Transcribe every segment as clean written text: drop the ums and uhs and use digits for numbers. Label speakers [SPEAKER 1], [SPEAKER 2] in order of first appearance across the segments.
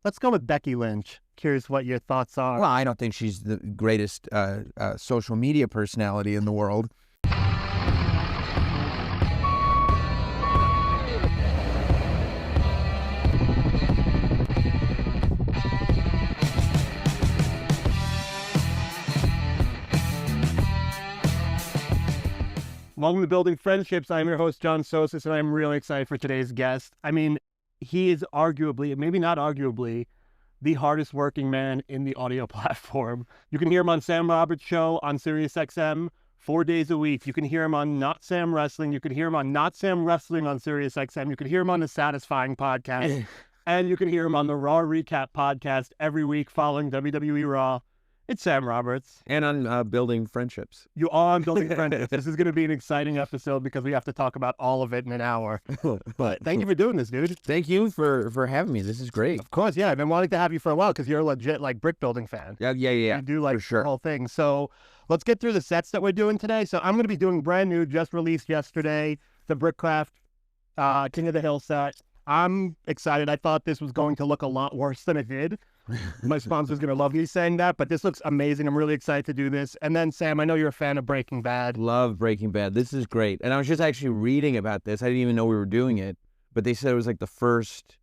[SPEAKER 1] Let's go with Becky Lynch. Curious what your thoughts are.
[SPEAKER 2] Well, I don't think she's the greatest social media personality in the world.
[SPEAKER 1] Welcome to Building Friendships. I'm your host, John Sosis, and I'm really excited for today's guest. I mean, he is arguably, maybe not arguably, the hardest working man in the audio platform. You can hear him on Sam Roberts' show on Sirius XM 4 days a week. You can hear him on Not Sam Wrestling. You can hear him on Not Sam Wrestling on Sirius XM. You can hear him on the Satisfying podcast. And you can hear him on the Raw Recap podcast every week following WWE Raw. It's Sam Roberts.
[SPEAKER 2] And on Building Friendships.
[SPEAKER 1] You are on Building Friendships. This is going to be an exciting episode because we have to talk about all of it in an hour. But thank you for doing this, dude.
[SPEAKER 2] Thank you for having me. This is great.
[SPEAKER 1] Of course, yeah. I've been wanting to have you for a while because you're a legit, like, brick building fan.
[SPEAKER 2] Yeah.
[SPEAKER 1] You do, like,
[SPEAKER 2] for sure.
[SPEAKER 1] the whole thing. So let's get through the sets that we're doing today. So I'm going to be doing brand new, just released yesterday, the BRICKCRAFT King of the Hill set. I'm excited. I thought this was going to look a lot worse than it did. My sponsor's going to love me saying that, but this looks amazing. I'm really excited to do this. And then, Sam, I know you're a fan of Breaking Bad.
[SPEAKER 2] Love Breaking Bad. This is great. And I was just actually reading about this. I didn't even know we were doing it, but they said it was like the first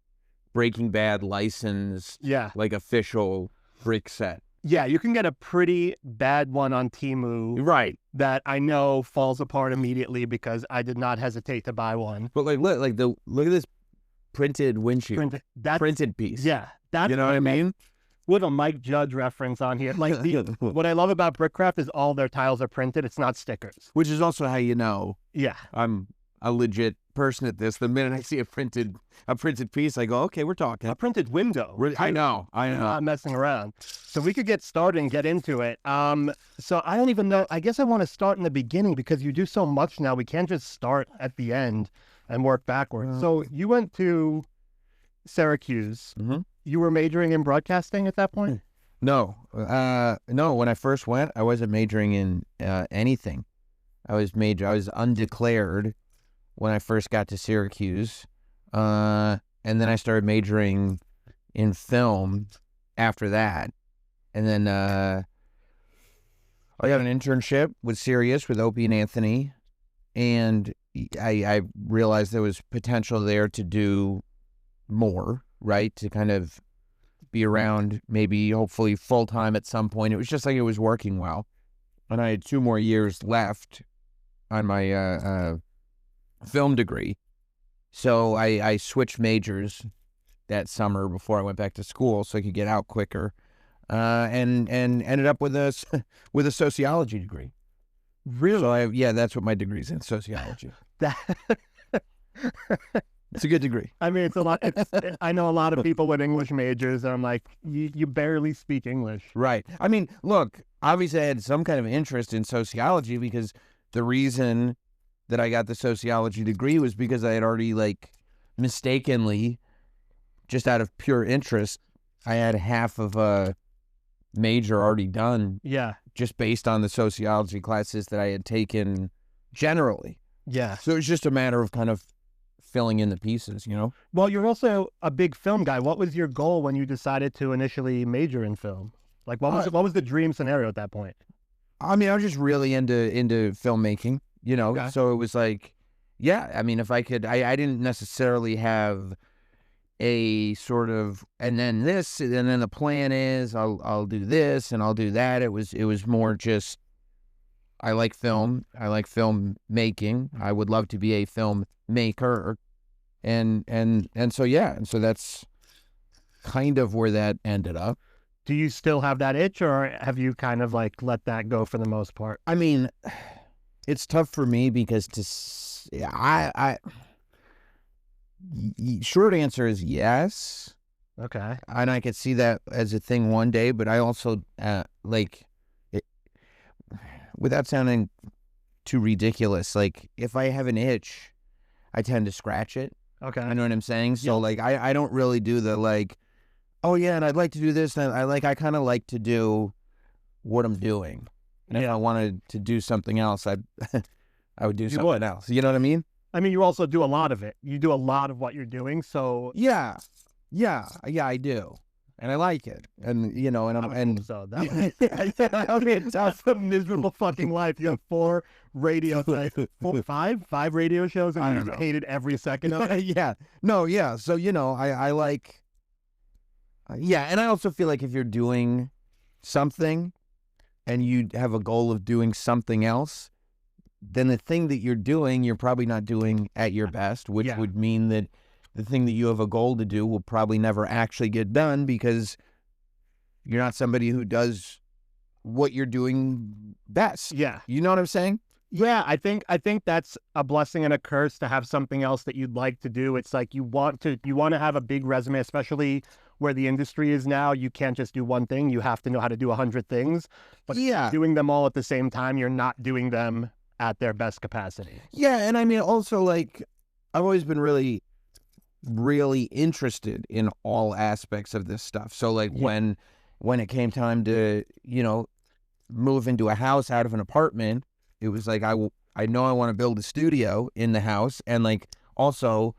[SPEAKER 2] Breaking Bad licensed, like official brick set.
[SPEAKER 1] Yeah, you can get a pretty bad one on Temu.
[SPEAKER 2] Right.
[SPEAKER 1] That I know falls apart immediately because I did not hesitate to buy one.
[SPEAKER 2] But look at this printed windshield. Printed piece.
[SPEAKER 1] Yeah. That's,
[SPEAKER 2] you know what I mean?
[SPEAKER 1] With a Mike Judge reference on here. Like what I love about BRICKCRAFT is all their tiles are printed. It's not stickers.
[SPEAKER 2] Which is also how you know.
[SPEAKER 1] Yeah.
[SPEAKER 2] I'm a legit person at this. The minute I see a printed piece, I go, okay, we're talking.
[SPEAKER 1] A printed window.
[SPEAKER 2] I know.
[SPEAKER 1] I'm not messing around. So we could get started and get into it. So I don't even know. I guess I want to start in the beginning because you do so much now. We can't just start at the end and work backwards. So you went to Syracuse.
[SPEAKER 2] Mm-hmm.
[SPEAKER 1] You were majoring in broadcasting at that point?
[SPEAKER 2] No. When I first went, I wasn't majoring in anything. I was undeclared when I first got to Syracuse. And then I started majoring in film after that. And then I got an internship with Sirius with Opie and Anthony. And I realized there was potential there to do more, right? To kind of be around, maybe hopefully full-time at some point. It was just like it was working well. And I had 2 more years left on my film degree. So I switched majors that summer before I went back to school so I could get out quicker. And ended up with a sociology degree.
[SPEAKER 1] Really?
[SPEAKER 2] So that's what my degree's in, sociology. It's a good degree.
[SPEAKER 1] I mean, it's a lot. I know a lot of people with English majors, and I'm like, you barely speak English.
[SPEAKER 2] Right. I mean, look, obviously I had some kind of interest in sociology because the reason that I got the sociology degree was because I had already, like, mistakenly, just out of pure interest, I had half of a major already done.
[SPEAKER 1] Yeah.
[SPEAKER 2] Just based on the sociology classes that I had taken generally.
[SPEAKER 1] Yeah.
[SPEAKER 2] So it was just a matter of kind of filling in the pieces, you know?
[SPEAKER 1] Well, you're also a big film guy. What was your goal when you decided to initially major in film? Like, what was the dream scenario at that point?
[SPEAKER 2] I mean, I was just really into filmmaking, you know?
[SPEAKER 1] Okay.
[SPEAKER 2] So it was like, yeah, I mean, if I could, I didn't necessarily have a sort of, and then this, and then the plan is I'll do this and I'll do that. It was more just, I like film. I like film making. I would love to be a film maker. And so, yeah. And so that's kind of where that ended up.
[SPEAKER 1] Do you still have that itch, or have you kind of like let that go for the most part?
[SPEAKER 2] I mean, it's tough for me because short answer is yes.
[SPEAKER 1] Okay.
[SPEAKER 2] And I could see that as a thing one day, but I also, without sounding too ridiculous, like, if I have an itch, I tend to scratch it.
[SPEAKER 1] Okay.
[SPEAKER 2] You know what I'm saying? So,
[SPEAKER 1] Yeah.
[SPEAKER 2] like, I don't really do the, like, oh, yeah, and I'd like to do this, and I kind of like to do what I'm doing. And if I wanted to do something else, I would do something else. You know what I mean?
[SPEAKER 1] I mean, you also do a lot of it. You do a lot of what you're doing, so...
[SPEAKER 2] Yeah, I do. and I like it. And you know, and
[SPEAKER 1] so that would be a tough, miserable fucking life. You have 4 radio, five radio shows, and you hated every second of it.
[SPEAKER 2] Yeah, no, yeah. So you know, I like, yeah, and I also feel like if you're doing something, and you have a goal of doing something else, then the thing that you're doing, you're probably not doing at your best, which would mean that the thing that you have a goal to do will probably never actually get done because you're not somebody who does what you're doing best.
[SPEAKER 1] Yeah.
[SPEAKER 2] You know what I'm saying?
[SPEAKER 1] Yeah, I think that's a blessing and a curse to have something else that you'd like to do. It's like you want to have a big resume, especially where the industry is now. You can't just do one thing. You have to know how to do 100 things. But doing them all at the same time, you're not doing them at their best capacity.
[SPEAKER 2] Yeah, and I mean also like I've always been really, really interested in all aspects of this stuff. So like when it came time to, you know, move into a house out of an apartment, it was like, I know I want to build a studio in the house. And like, also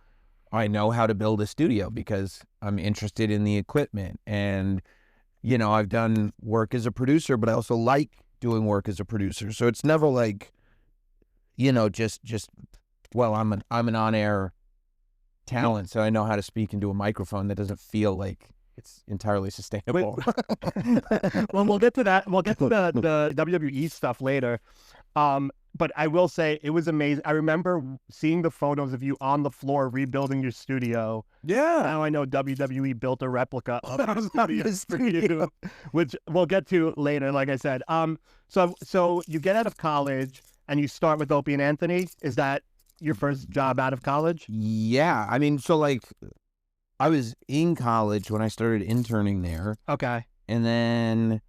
[SPEAKER 2] I know how to build a studio because I'm interested in the equipment. And, you know, I've done work as a producer, but I also like doing work as a producer. So it's never like, you know, just, well, I'm an on-air talent. So I know how to speak into a microphone that doesn't feel like it's entirely sustainable.
[SPEAKER 1] Well, we'll get to that. We'll get to the WWE stuff later. But I will say it was amazing. I remember seeing the photos of you on the floor rebuilding your studio.
[SPEAKER 2] Yeah.
[SPEAKER 1] Now I know WWE built a replica of your studio, which we'll get to later, like I said. So you get out of college and you start with Opie and Anthony. Is that your first job out of college?
[SPEAKER 2] Yeah. I mean, so like I was in college when I started interning there.
[SPEAKER 1] Okay.
[SPEAKER 2] And then,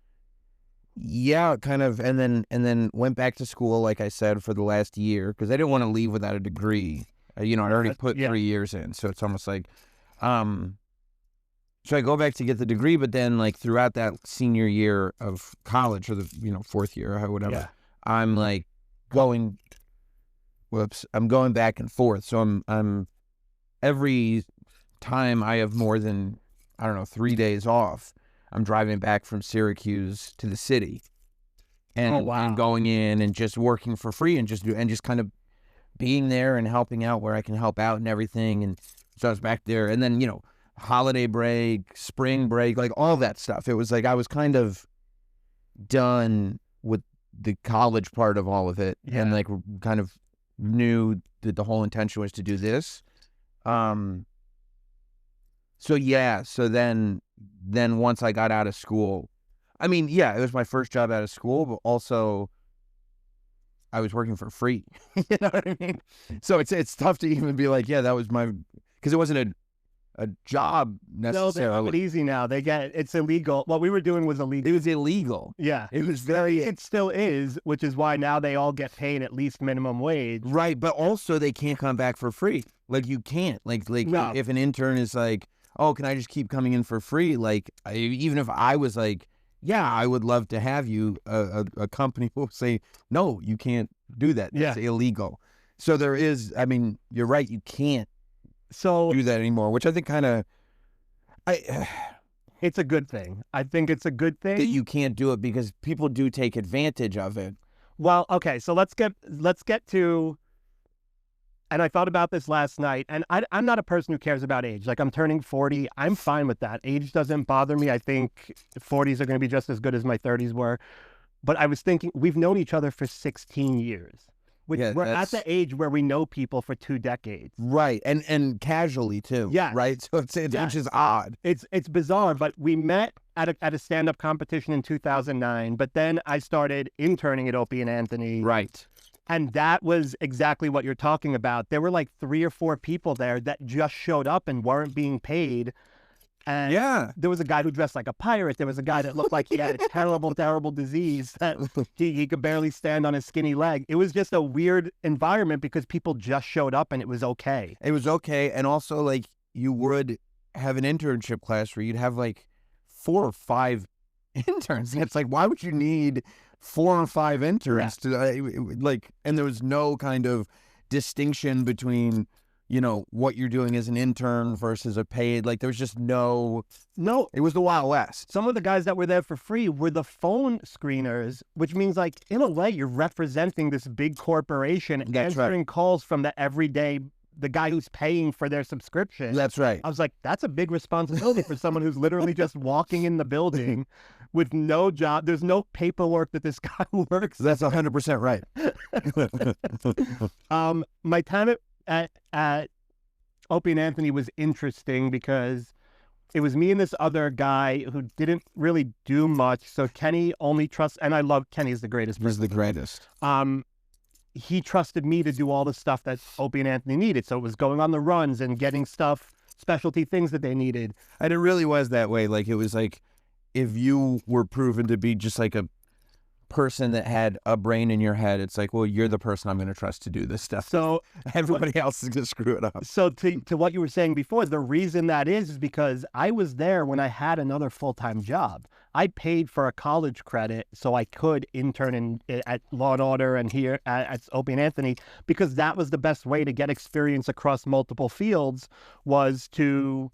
[SPEAKER 2] yeah, kind of, and then went back to school, like I said, for the last year, because I didn't want to leave without a degree. You know, I'd already put 3 years in, so it's almost like, so I go back to get the degree, but then like throughout that senior year of college, or the, you know, 4th year or whatever, I'm like going back and forth. So I'm every time I have more than, I don't know, 3 days off, I'm driving back from Syracuse to the city and, and going in and just working for free and just kind of being there and helping out where I can help out and everything. And so I was back there, and then, you know, holiday break, spring break, like all that stuff. It was like I was kind of done with the college part of all of it, and like kind of knew that the whole intention was to do this. So yeah, so then once I got out of school, I mean, yeah, it was my first job out of school, but also I was working for free. You know what I mean? So it's tough to even be like, yeah, that was my, because it wasn't a job necessarily.
[SPEAKER 1] No, they have it easy now. It's illegal. What we were doing was illegal.
[SPEAKER 2] It was illegal.
[SPEAKER 1] Yeah.
[SPEAKER 2] It was very...
[SPEAKER 1] It still is, which is why now they all get paid at least minimum wage.
[SPEAKER 2] Right, but also they can't come back for free. Like you can't. Like no. If an intern is like, oh, can I just keep coming in for free? Like, even if I was like, yeah, I would love to have you, a company will say, no, you can't do that. It's illegal. So there is, I mean, you're right, you can't do that anymore, which I think kind of,
[SPEAKER 1] it's a good thing. I think it's a good thing
[SPEAKER 2] that you can't do it because people do take advantage of it.
[SPEAKER 1] Well, okay, so let's get to, and I thought about this last night, and I'm not a person who cares about age. Like, I'm turning 40. I'm fine with that. Age doesn't bother me. I think 40s are going to be just as good as my 30s were. But I was thinking, we've known each other for 16 years. Which we're at the age where we know people for 2 decades.
[SPEAKER 2] Right, and casually, too.
[SPEAKER 1] Yeah.
[SPEAKER 2] Right? So it's which is odd.
[SPEAKER 1] It's bizarre, but we met at a stand-up competition in 2009, but then I started interning at Opie and Anthony.
[SPEAKER 2] Right.
[SPEAKER 1] And that was exactly what you're talking about. There were like 3 or 4 people there that just showed up and weren't being paid. And there was a guy who dressed like a pirate. There was a guy that looked like he had a terrible, terrible disease that he could barely stand on his skinny leg. It was just a weird environment because people just showed up and it was okay.
[SPEAKER 2] It was okay. And also, like, you would have an internship class where you'd have like 4 or 5 interns. And it's like, why would you need 4 or 5 interns to like, and there was no kind of distinction between, you know, what you're doing as an intern versus a paid. Like, there was just no, it was the Wild West.
[SPEAKER 1] Some of the guys that were there for free were the phone screeners, which means, like, in a way, you're representing this big corporation, answering calls from the guy who's paying for their subscription.
[SPEAKER 2] That's right.
[SPEAKER 1] I was like, that's a big responsibility for someone who's literally just walking in the building with no job. There's no paperwork that this guy works.
[SPEAKER 2] That's 100% right.
[SPEAKER 1] My time at Opie and Anthony was interesting because it was me and this other guy who didn't really do much. So Kenny only trusts, and I love Kenny's the greatest.
[SPEAKER 2] He's the greatest.
[SPEAKER 1] He trusted me to do all the stuff that Opie and Anthony needed. So it was going on the runs and getting stuff, specialty things that they needed.
[SPEAKER 2] And it really was that way. Like, it was like, if you were proven to be just like a person that had a brain in your head, it's like, well, you're the person I'm going to trust to do this stuff.
[SPEAKER 1] So
[SPEAKER 2] everybody else is going to screw it up.
[SPEAKER 1] So to what you were saying before, the reason that is because I was there when I had another full-time job. I paid for a college credit so I could intern at Law and Order and here at Opie and Anthony, because that was the best way to get experience across multiple fields, was to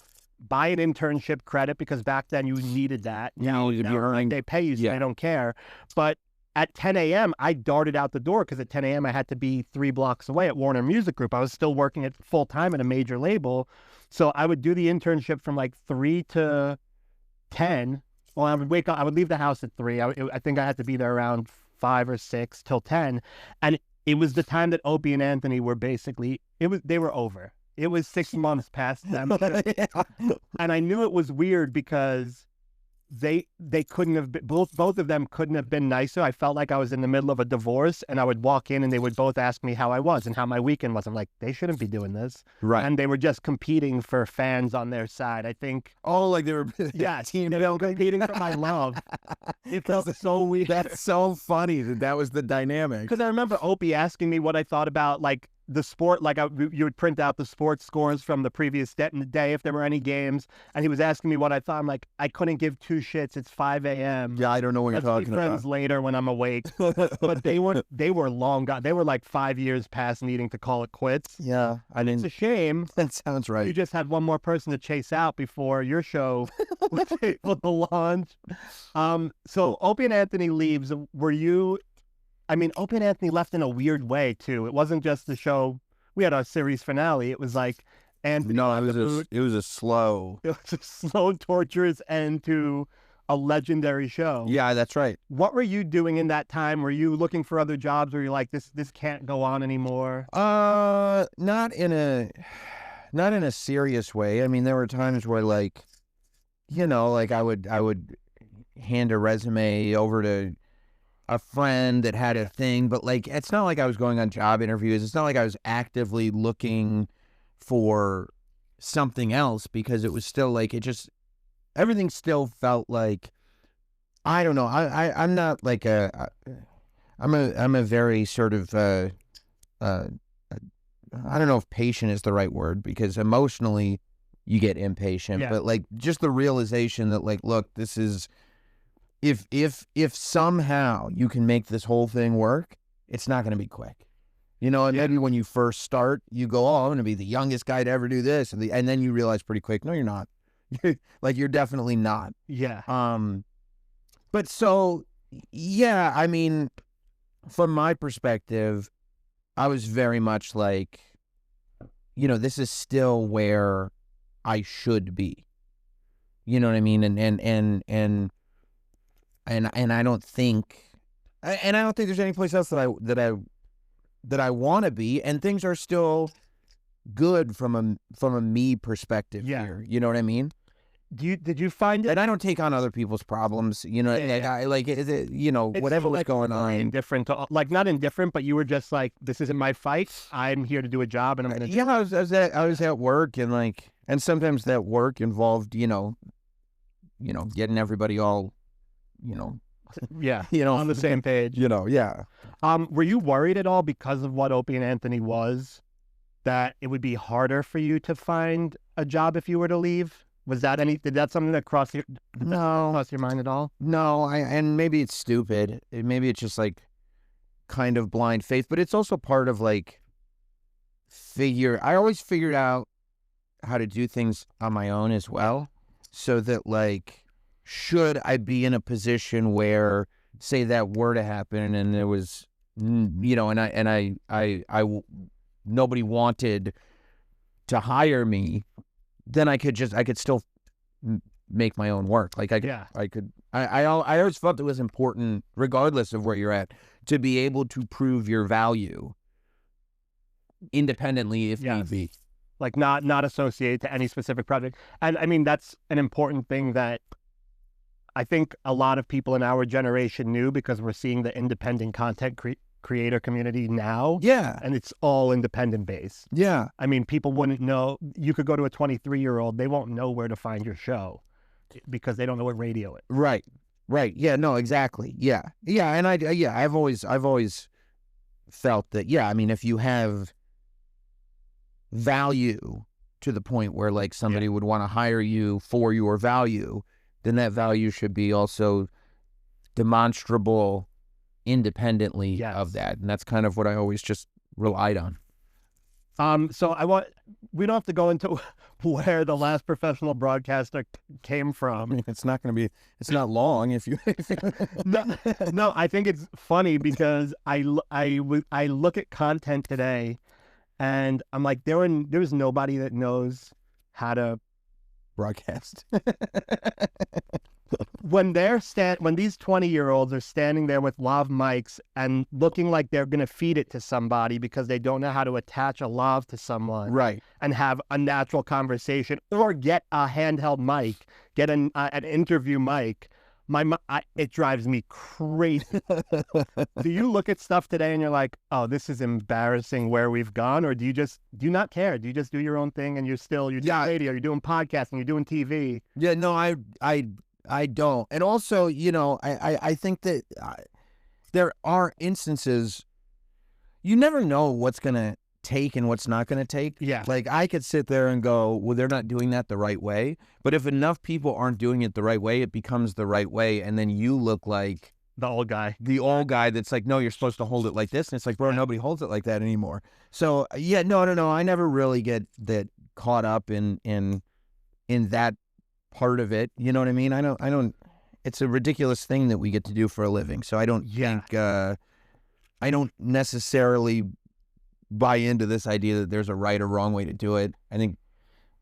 [SPEAKER 1] buy an internship credit, because back then you needed that. Now they pay you, so they don't care. But at 10 a.m., I darted out the door, because at 10 a.m. I had to be 3 blocks away at Warner Music Group. I was still working at full-time at a major label. So I would do the internship from like 3 to 10. Well, I would wake up, I would leave the house at 3. I think I had to be there around 5 or 6 till 10. And it was the time that Opie and Anthony were basically, they were over. It was 6 months past them. And I knew it was weird because they couldn't have been, both of them couldn't have been nicer. I felt like I was in the middle of a divorce, and I would walk in and they would both ask me how I was and how my weekend was. I'm like, they shouldn't be doing this.
[SPEAKER 2] Right.
[SPEAKER 1] And they were just competing for fans on their side, I think.
[SPEAKER 2] Oh, like they were
[SPEAKER 1] team competing for my love. It felt so weird.
[SPEAKER 2] That's so funny that was the dynamic.
[SPEAKER 1] Because I remember Opie asking me what I thought about, like, the sport, like you would print out the sports scores from the previous day if there were any games, and he was asking me what I thought. I'm like, I couldn't give 2 shits. It's 5 a.m.
[SPEAKER 2] Yeah, I don't know what you're talking about.
[SPEAKER 1] Friends later when I'm awake. But they were long gone. They were like 5 years past needing to call it quits.
[SPEAKER 2] Yeah, I didn't.
[SPEAKER 1] It's a shame.
[SPEAKER 2] That sounds right.
[SPEAKER 1] You just had one more person to chase out before your show was able to launch. So Opie and Anthony leaves. Were you? I mean, Opie and Anthony left in a weird way, too. It wasn't just the show. We had our series finale. It was like Anthony.
[SPEAKER 2] No, it was a slow.
[SPEAKER 1] It was a slow, torturous end to a legendary show.
[SPEAKER 2] Yeah, that's right.
[SPEAKER 1] What were you doing in that time? Were you looking for other jobs? Were you like, this can't go on anymore?
[SPEAKER 2] Not in a serious way. I mean, there were times where, like, you know, like I would hand a resume over to a friend that had a thing, but like, it's not like I was going on job interviews. It's not like I was actively looking for something else, because it was still like, everything still felt like, I don't know. I'm not like I'm a very sort of, I don't know if patient is the right word, because emotionally you get impatient, but like just the realization that, like, look, this is, if somehow you can make this whole thing work, it's not going to be quick. You know, and maybe when you first start, you go, oh, I'm going to be the youngest guy to ever do this. And then you realize pretty quick, no, you're not. Like, you're definitely not.
[SPEAKER 1] Yeah.
[SPEAKER 2] But so, yeah, I mean, from my perspective, I was very much like, you know, this is still where I should be. You know what I mean? And I don't think there's any place else that I want to be, and things are still good from a me perspective here. You know what I mean?
[SPEAKER 1] Did you find it?
[SPEAKER 2] And I don't take on other people's problems. You know, I like it, you know,
[SPEAKER 1] it's
[SPEAKER 2] whatever was
[SPEAKER 1] like
[SPEAKER 2] going on.
[SPEAKER 1] Indifferent, like not indifferent, but you were just like, this isn't my fight. I'm here to do a job, and I'm gonna.
[SPEAKER 2] Yeah, I was at work, and like, and sometimes that work involved, you know, getting everybody all, you know,
[SPEAKER 1] on the same page.
[SPEAKER 2] You know, yeah.
[SPEAKER 1] Were you worried at all because of what Opie and Anthony was, that it would be harder for you to find a job if you were to leave? Did that something that crossed your mind at all?
[SPEAKER 2] No, and maybe it's stupid. Maybe it's just like kind of blind faith, but it's also part of like I always figured out how to do things on my own as well, so that like, should I be in a position where, say, that were to happen and there was, you know, and nobody wanted to hire me, then I could still make my own work. Like I always felt it was important, regardless of where you're at, to be able to prove your value independently if need be.
[SPEAKER 1] Like not associated to any specific project. And I mean, that's an important thing that I think a lot of people in our generation knew, because we're seeing the independent content creator community now.
[SPEAKER 2] Yeah.
[SPEAKER 1] And it's all independent based.
[SPEAKER 2] Yeah.
[SPEAKER 1] I mean, people wouldn't know. You could go to a 23-year-old, they won't know where to find your show because they don't know what radio is.
[SPEAKER 2] Right. Yeah, no, exactly. Yeah. And I've always felt that, I mean, if you have value to the point where like somebody would want to hire you for your value, then that value should be also demonstrable independently of that. And that's kind of what I always just relied on.
[SPEAKER 1] So we don't have to go into where the last professional broadcaster came from.
[SPEAKER 2] It's not long if you.
[SPEAKER 1] No, I think it's funny because I look at content today, and I'm like, there's nobody that knows how to
[SPEAKER 2] broadcast.
[SPEAKER 1] When these 20-year-olds are standing there with lav mics and looking like they're going to feed it to somebody because they don't know how to attach a lav to someone,
[SPEAKER 2] right,
[SPEAKER 1] and have a natural conversation, or get a handheld mic, get an interview mic, it drives me crazy. Do you look at stuff today and you're like, oh, this is embarrassing where we've gone? Or do you not care? Do you just do your own thing and you're doing radio, you're doing podcasting, you're doing TV?
[SPEAKER 2] Yeah, no, I don't. And also, you know, I think that there are instances, you never know what's going to take and what's not going to take.
[SPEAKER 1] Yeah. Like,
[SPEAKER 2] I could sit there and go, well, they're not doing that the right way. But if enough people aren't doing it the right way, it becomes the right way. And then you look like
[SPEAKER 1] the old guy
[SPEAKER 2] that's like, no, you're supposed to hold it like this. And it's like, bro, nobody holds it like that anymore. So yeah, no. I never really get that caught up in that part of it. You know what I mean? I don't, it's a ridiculous thing that we get to do for a living. So I don't think, I don't necessarily buy into this idea that there's a right or wrong way to do it. I think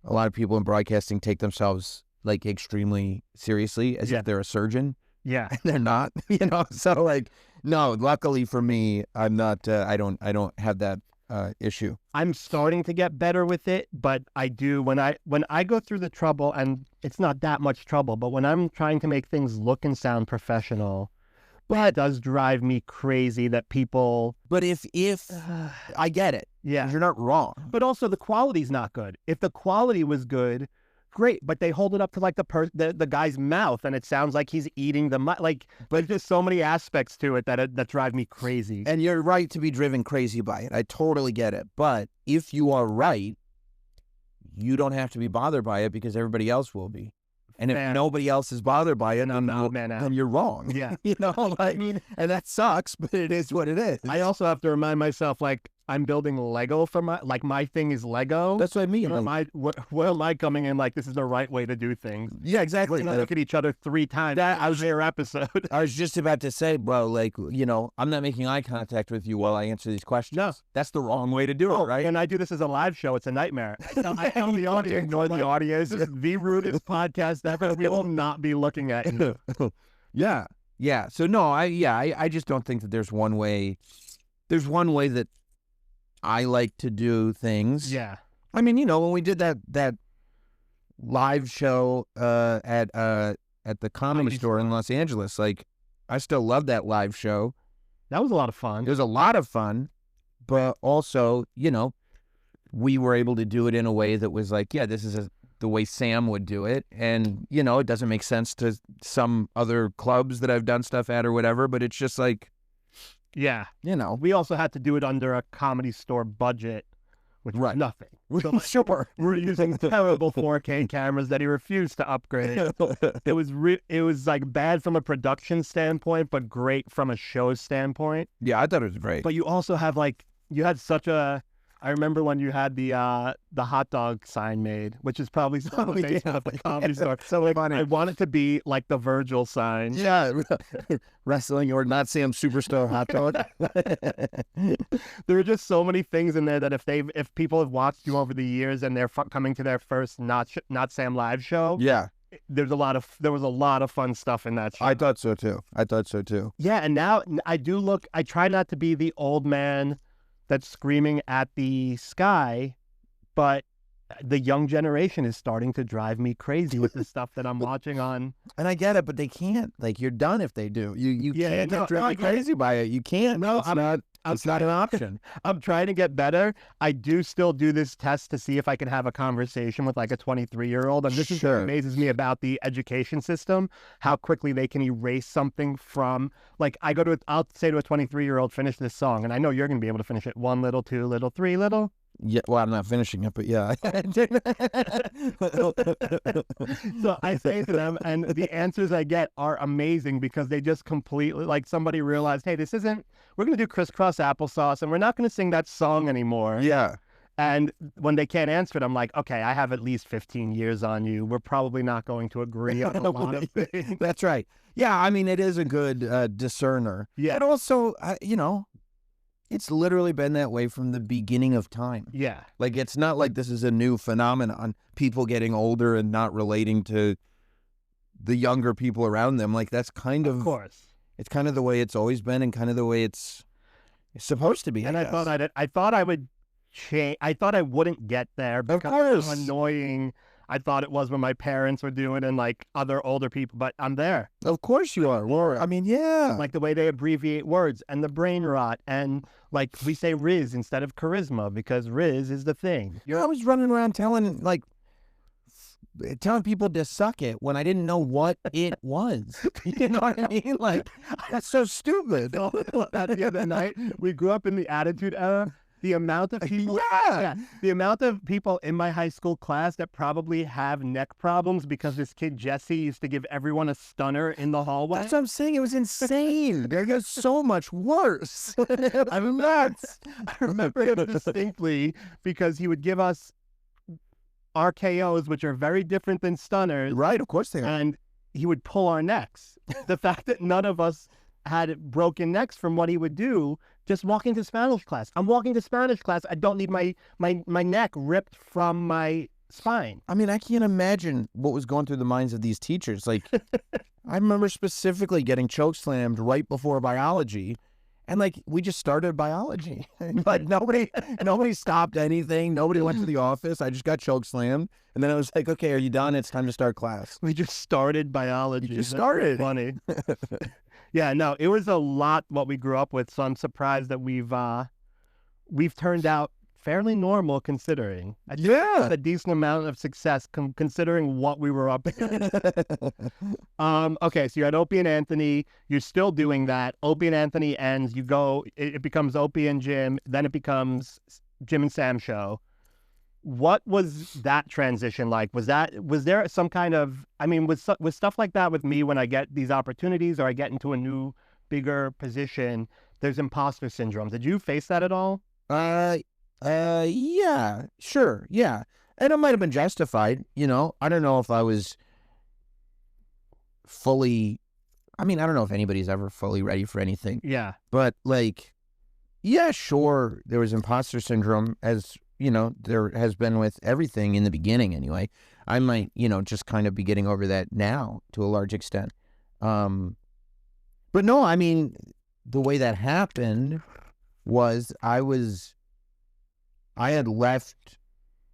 [SPEAKER 2] a lot of people in broadcasting take themselves like extremely seriously as if they're a surgeon.
[SPEAKER 1] Yeah.
[SPEAKER 2] And they're not, you know? So like, no, luckily for me, I'm not, I don't have that issue.
[SPEAKER 1] I'm starting to get better with it, but I do, when I go through the trouble, and it's not that much trouble, but when I'm trying to make things look and sound professional, but it does drive me crazy that people.
[SPEAKER 2] But if I get it, you're not wrong.
[SPEAKER 1] But also the quality's not good. If the quality was good, great. But they hold it up to like the guy's mouth, and it sounds like he's eating the like. But there's so many aspects to it that drive me crazy.
[SPEAKER 2] And you're right to be driven crazy by it. I totally get it. But if you are right, you don't have to be bothered by it because everybody else will be. And if nobody else is bothered by it, then you're wrong.
[SPEAKER 1] Yeah.
[SPEAKER 2] You know, like, I mean, and that sucks, but it is what it is.
[SPEAKER 1] I also have to remind myself, like, I'm building Lego for my thing is Lego.
[SPEAKER 2] That's what I mean.
[SPEAKER 1] Where am I coming in? Like, this is the right way to do things.
[SPEAKER 2] Yeah, exactly.
[SPEAKER 1] We're gonna look at each other 3 times.
[SPEAKER 2] I was
[SPEAKER 1] their episode.
[SPEAKER 2] I was just about to say, bro, like, you know, I'm not making eye contact with you while I answer these questions.
[SPEAKER 1] No,
[SPEAKER 2] that's the wrong way to do it, right?
[SPEAKER 1] And I do this as a live show. It's a nightmare. I tell the audience, ignore the audience. This is the rudest podcast ever. We will not be looking at you.
[SPEAKER 2] Yeah. So no, I just don't think that there's one way. There's one way that I like to do things.
[SPEAKER 1] Yeah.
[SPEAKER 2] I mean, you know, when we did that live show at the Comedy Store in Los Angeles, like, I still love that live show.
[SPEAKER 1] That was a lot of fun.
[SPEAKER 2] It was a lot of fun, but also, you know, we were able to do it in a way that was like, this is the way Sam would do it. And, you know, it doesn't make sense to some other clubs that I've done stuff at or whatever, but it's just like,
[SPEAKER 1] yeah,
[SPEAKER 2] you know,
[SPEAKER 1] we also had to do it under a Comedy Store budget, which was nothing. So, like,
[SPEAKER 2] sure,
[SPEAKER 1] we're using terrible 4K cameras that he refused to upgrade. It was like bad from a production standpoint, but great from a show standpoint.
[SPEAKER 2] Yeah, I thought it was great.
[SPEAKER 1] But you also have you had such a I remember when you had the hot dog sign made, which is probably still the basement of the comedy store.
[SPEAKER 2] So funny.
[SPEAKER 1] I want it to be like the Virgil sign.
[SPEAKER 2] Yeah, wrestling or not Sam Superstar hot dog.
[SPEAKER 1] There are just so many things in there that if people have watched you over the years and they're coming to their first Not Sam live show,
[SPEAKER 2] Yeah,
[SPEAKER 1] there was a lot of fun stuff in that show.
[SPEAKER 2] I thought so too.
[SPEAKER 1] Yeah, and now I try not to be the old man that's screaming at the sky, but the young generation is starting to drive me crazy with the stuff that I'm watching on.
[SPEAKER 2] And I get it, but they can't. Like, you're done if they do. You can't get driven crazy by it. You can't. No, it's not an option.
[SPEAKER 1] I'm trying to get better. I do still do this test to see if I can have a conversation with like a 23-year-old. And this is what amazes me about the education system, how quickly they can erase something from, like, I'll say to a 23-year-old, finish this song. And I know you're going to be able to finish it 1 little, 2 little, 3 little.
[SPEAKER 2] Yeah, well, I'm not finishing it, but yeah.
[SPEAKER 1] So I say to them, and the answers I get are amazing because they just completely, like, somebody realized, hey, we're going to do crisscross applesauce and we're not going to sing that song anymore.
[SPEAKER 2] Yeah.
[SPEAKER 1] And when they can't answer it, I'm like, okay, I have at least 15 years on you. We're probably not going to agree on a lot of things.
[SPEAKER 2] That's right. Yeah, I mean, it is a good discerner.
[SPEAKER 1] Yeah.
[SPEAKER 2] But also, it's literally been that way from the beginning of time.
[SPEAKER 1] Yeah.
[SPEAKER 2] Like, it's not like this is a new phenomenon, people getting older and not relating to the younger people around them. Like, that's kind of
[SPEAKER 1] course.
[SPEAKER 2] It's kind of the way it's always been and kind of the way it's supposed to be.
[SPEAKER 1] And I thought I would change. I thought I wouldn't get there because of how annoying I thought it was when my parents were doing and like other older people, but I'm there.
[SPEAKER 2] Of course you are. Well, I mean, yeah.
[SPEAKER 1] Like the way they abbreviate words and the brain rot and like we say Riz instead of charisma because Riz is the thing.
[SPEAKER 2] I was running around telling people to suck it when I didn't know what it was. You know what I mean? Like, that's so stupid.
[SPEAKER 1] The other night, we grew up in the Attitude Era. The amount of people, the amount of people in my high school class that probably have neck problems because this kid Jesse used to give everyone a stunner in the hallway.
[SPEAKER 2] That's what I'm saying. It was insane. It got so much worse.
[SPEAKER 1] I'm nuts. I remember it distinctly because he would give us RKOs, which are very different than stunners.
[SPEAKER 2] Right, of course they are.
[SPEAKER 1] And he would pull our necks. The fact that none of us had broken necks from what he would do, just walking to Spanish class. I'm walking to Spanish class. I don't need my neck ripped from my spine.
[SPEAKER 2] I mean, I can't imagine what was going through the minds of these teachers. Like, I remember specifically getting chokeslammed right before biology. And like, we just started biology. Like, nobody stopped anything. Nobody went to the office. I just got chokeslammed. And then I was like, okay, are you done? It's time to start class.
[SPEAKER 1] We just started biology.
[SPEAKER 2] You just started.
[SPEAKER 1] Funny. Yeah, no, it was a lot what we grew up with. So I'm surprised that we've turned out fairly normal considering.
[SPEAKER 2] Yeah.
[SPEAKER 1] A decent amount of success considering what we were up against. Okay, so you're at Opie and Anthony. You're still doing that. Opie and Anthony ends. You go, it becomes Opie and Jim. Then it becomes Jim and Sam show. What was that transition like? Was there some kind of, I mean, was stuff like that with me when I get these opportunities or I get into a new, bigger position, there's imposter syndrome. Did you face that at all?
[SPEAKER 2] Yeah, sure. Yeah. And it might have been justified, I don't know if I was fully, I don't know if anybody's ever fully ready for anything.
[SPEAKER 1] Yeah.
[SPEAKER 2] But like, yeah, sure. There was imposter syndrome as, there has been with everything in the beginning anyway. I might, just kind of be getting over that now to a large extent. But no, the way that happened was I had left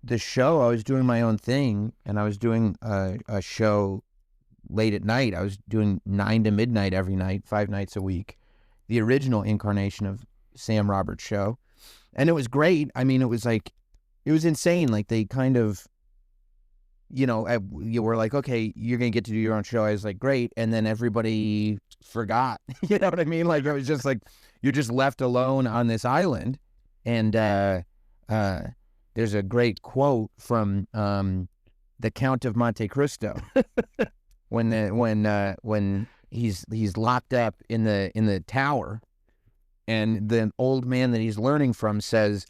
[SPEAKER 2] the show. I was doing my own thing and I was doing a show late at night. I was doing 9 to midnight every night, 5 nights a week, the original incarnation of Sam Roberts' show. And it was great. It was insane. Like they kind of, you were like, okay, you're going to get to do your own show. I was like, great. And then everybody forgot. You know what I mean? Like it was just like, you're just left alone on this island. And there's a great quote from the Count of Monte Cristo when he's locked up in the tower, and the old man that he's learning from says,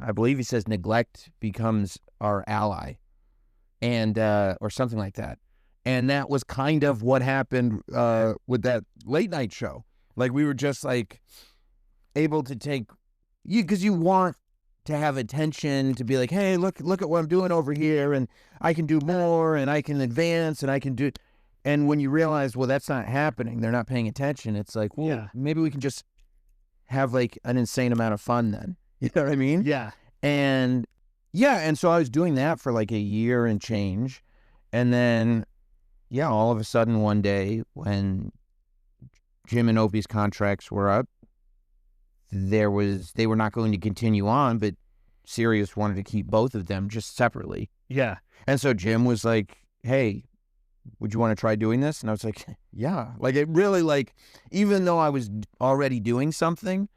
[SPEAKER 2] I believe he says neglect becomes our ally, and or something like that. And that was kind of what happened with that late night show. Like, we were just like able to take you, because you want to have attention, to be like, hey, look at what I'm doing over here, and I can do more, and I can advance, and I can do. And when you realize, well, that's not happening, they're not paying attention, it's like, well, maybe we can just have like an insane amount of fun then. You know what I mean?
[SPEAKER 1] Yeah.
[SPEAKER 2] And and so I was doing that for like a year and change. And then, all of a sudden one day when Jim and Opie's contracts were up, they were not going to continue on, but Sirius wanted to keep both of them just separately.
[SPEAKER 1] Yeah.
[SPEAKER 2] And so Jim was like, hey, would you want to try doing this? And I was like, yeah. Like, it really, like, even though I was already doing something,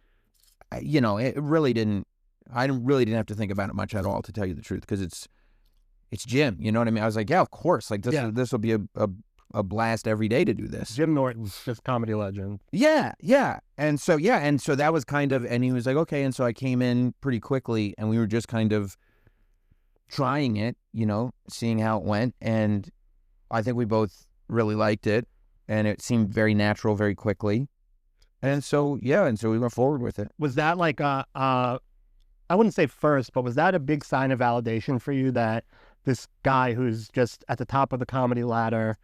[SPEAKER 2] it really didn't, I really didn't have to think about it much at all, to tell you the truth, because it's Jim, you know what I mean? I was like, yeah, of course. Like, this will be a blast every day to do this.
[SPEAKER 1] Jim Norton's just comedy legend.
[SPEAKER 2] Yeah. And so that was kind of, and he was like, okay. And so I came in pretty quickly, and we were just kind of trying it, seeing how it went. And I think we both really liked it, and it seemed very natural very quickly. And so, we went forward with it.
[SPEAKER 1] Was that like I wouldn't say first, but was that a big sign of validation for you that this guy who's just at the top of the comedy ladder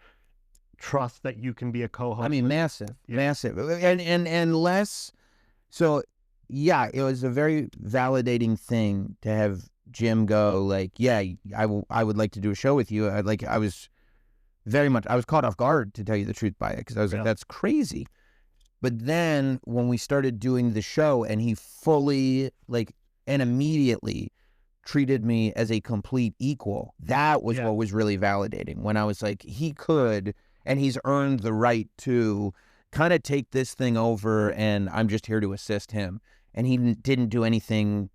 [SPEAKER 1] trusts that you can be a co-host?
[SPEAKER 2] I mean, massive. And less. So, it was a very validating thing to have Jim go like, I would like to do a show with you. I was caught off guard, to tell you the truth, by it, because I was like, that's crazy. But then when we started doing the show, and he fully, and immediately treated me as a complete equal, that was what was really validating. When I was like, he could, and he's earned the right to kind of take this thing over, and I'm just here to assist him. And he didn't do anything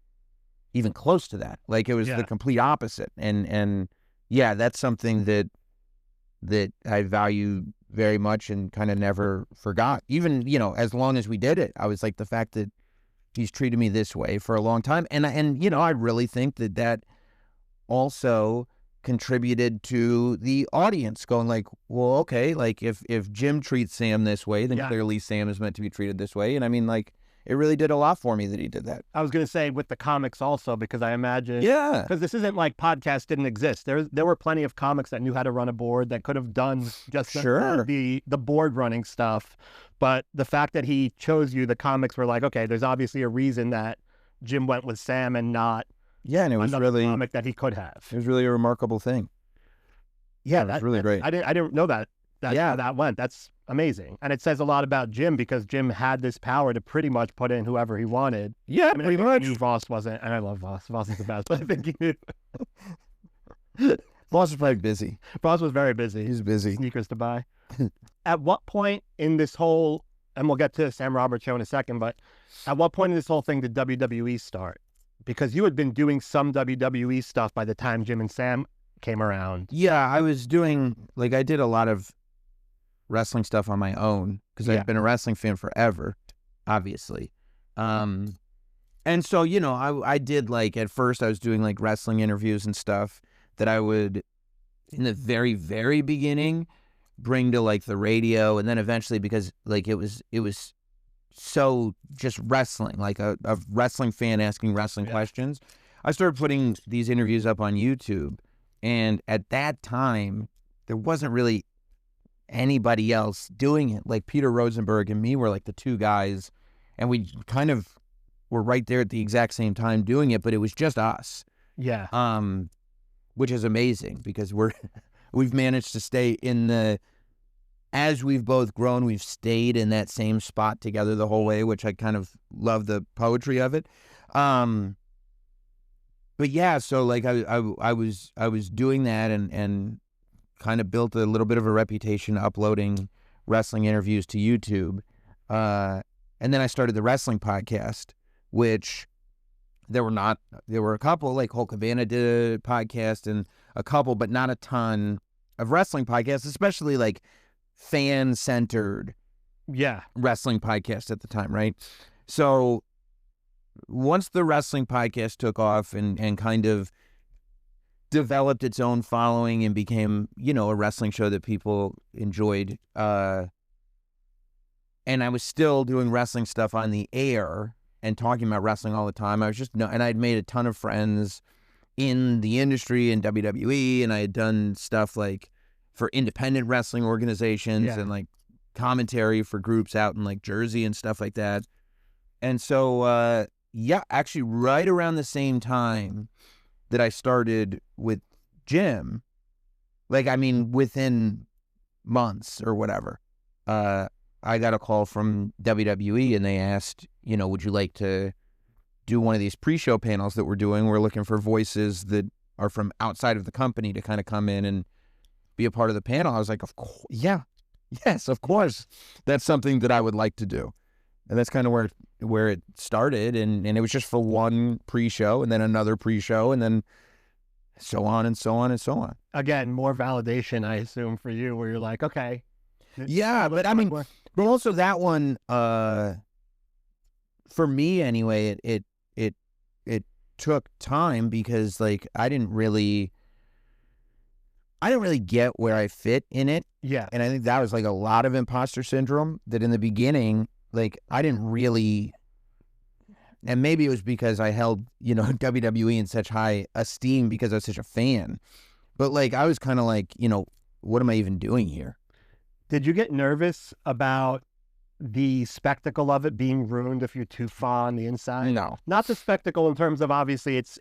[SPEAKER 2] even close to that. Like, it was the complete opposite. And that's something that I value very much, and kind of never forgot. Even, as long as we did it, I was like, the fact that he's treated me this way for a long time. And I really think that also contributed to the audience going like, well, okay, like, if Jim treats Sam this way, then clearly Sam is meant to be treated this way. And I mean, like, it really did a lot for me that he did that. I
[SPEAKER 1] was going to say with the comics also, because I imagine, because this isn't like podcasts didn't exist. There were plenty of comics that knew how to run a board, that could have done just the board running stuff. But the fact that he chose you, the comics were like, okay, there's obviously a reason that Jim went with Sam and not
[SPEAKER 2] and it was really
[SPEAKER 1] comic that he could have.
[SPEAKER 2] It was really a remarkable thing.
[SPEAKER 1] Yeah,
[SPEAKER 2] that's really great.
[SPEAKER 1] I didn't know that how that went. That's amazing. And it says a lot about Jim, because Jim had this power to pretty much put in whoever he wanted.
[SPEAKER 2] Yeah, pretty much.
[SPEAKER 1] I knew Voss wasn't, and I love Voss. Voss is the best, but I think he knew.
[SPEAKER 2] Voss was probably busy.
[SPEAKER 1] Voss was very busy.
[SPEAKER 2] He's busy.
[SPEAKER 1] Sneakers to buy. At what point in this whole, and we'll get to the Sam Roberts show in a second, but at what point in this whole thing did WWE start? Because you had been doing some WWE stuff by the time Jim and Sam came around.
[SPEAKER 2] Yeah, I was doing, I did a lot of wrestling stuff on my own, because I've been a wrestling fan forever, obviously. And so, I did, at first I was doing wrestling interviews and stuff that I would, in the very, very beginning, bring to the radio. And then eventually, because it was so just wrestling, a wrestling fan asking wrestling questions, I started putting these interviews up on YouTube. And at that time, there wasn't really anybody else doing it. Like, Peter Rosenberg and me were the two guys, and we kind of were right there at the exact same time doing it, but it was just us.
[SPEAKER 1] Yeah.
[SPEAKER 2] Which is amazing, because we've managed to stay as we've both grown, we've stayed in that same spot together the whole way, which I kind of love the poetry of it. But yeah, so I was doing that, and kind of built a little bit of a reputation uploading wrestling interviews to YouTube. And then I started the wrestling podcast, which there were a couple, Hulk Cabana did a podcast, and a couple, but not a ton of wrestling podcasts, especially fan-centered wrestling podcasts at the time, right? So once the wrestling podcast took off and kind of developed its own following and became, a wrestling show that people enjoyed, and I was still doing wrestling stuff on the air and talking about wrestling all the time. I was just, and I'd made a ton of friends in the industry in WWE, and I had done stuff like for independent wrestling organizations and like commentary for groups out in like Jersey and stuff like that. And so, actually right around the same time that I started with Jim, within months or whatever, I got a call from WWE and they asked, would you like to do one of these pre-show panels that we're doing? We're looking for voices that are from outside of the company to kind of come in and be a part of the panel. I was like, of course, yes, of course. That's something that I would like to do. And that's kind of where it started. And it was just for one pre-show and then another pre-show and then so on and so on and so on.
[SPEAKER 1] Again, more validation, I assume, for you, where you're like, okay.
[SPEAKER 2] Yeah, but but also that one, for me anyway, it took time because like I didn't really get where I fit in it.
[SPEAKER 1] Yeah.
[SPEAKER 2] And I think that was like a lot of imposter syndrome, that in the beginning, like I didn't really, and maybe it was because I held, WWE in such high esteem because I was such a fan. But like I was kind of like, what am I even doing here?
[SPEAKER 1] Did you get nervous about the spectacle of it being ruined if you're too far on the inside?
[SPEAKER 2] No.
[SPEAKER 1] Not the spectacle in terms of obviously it's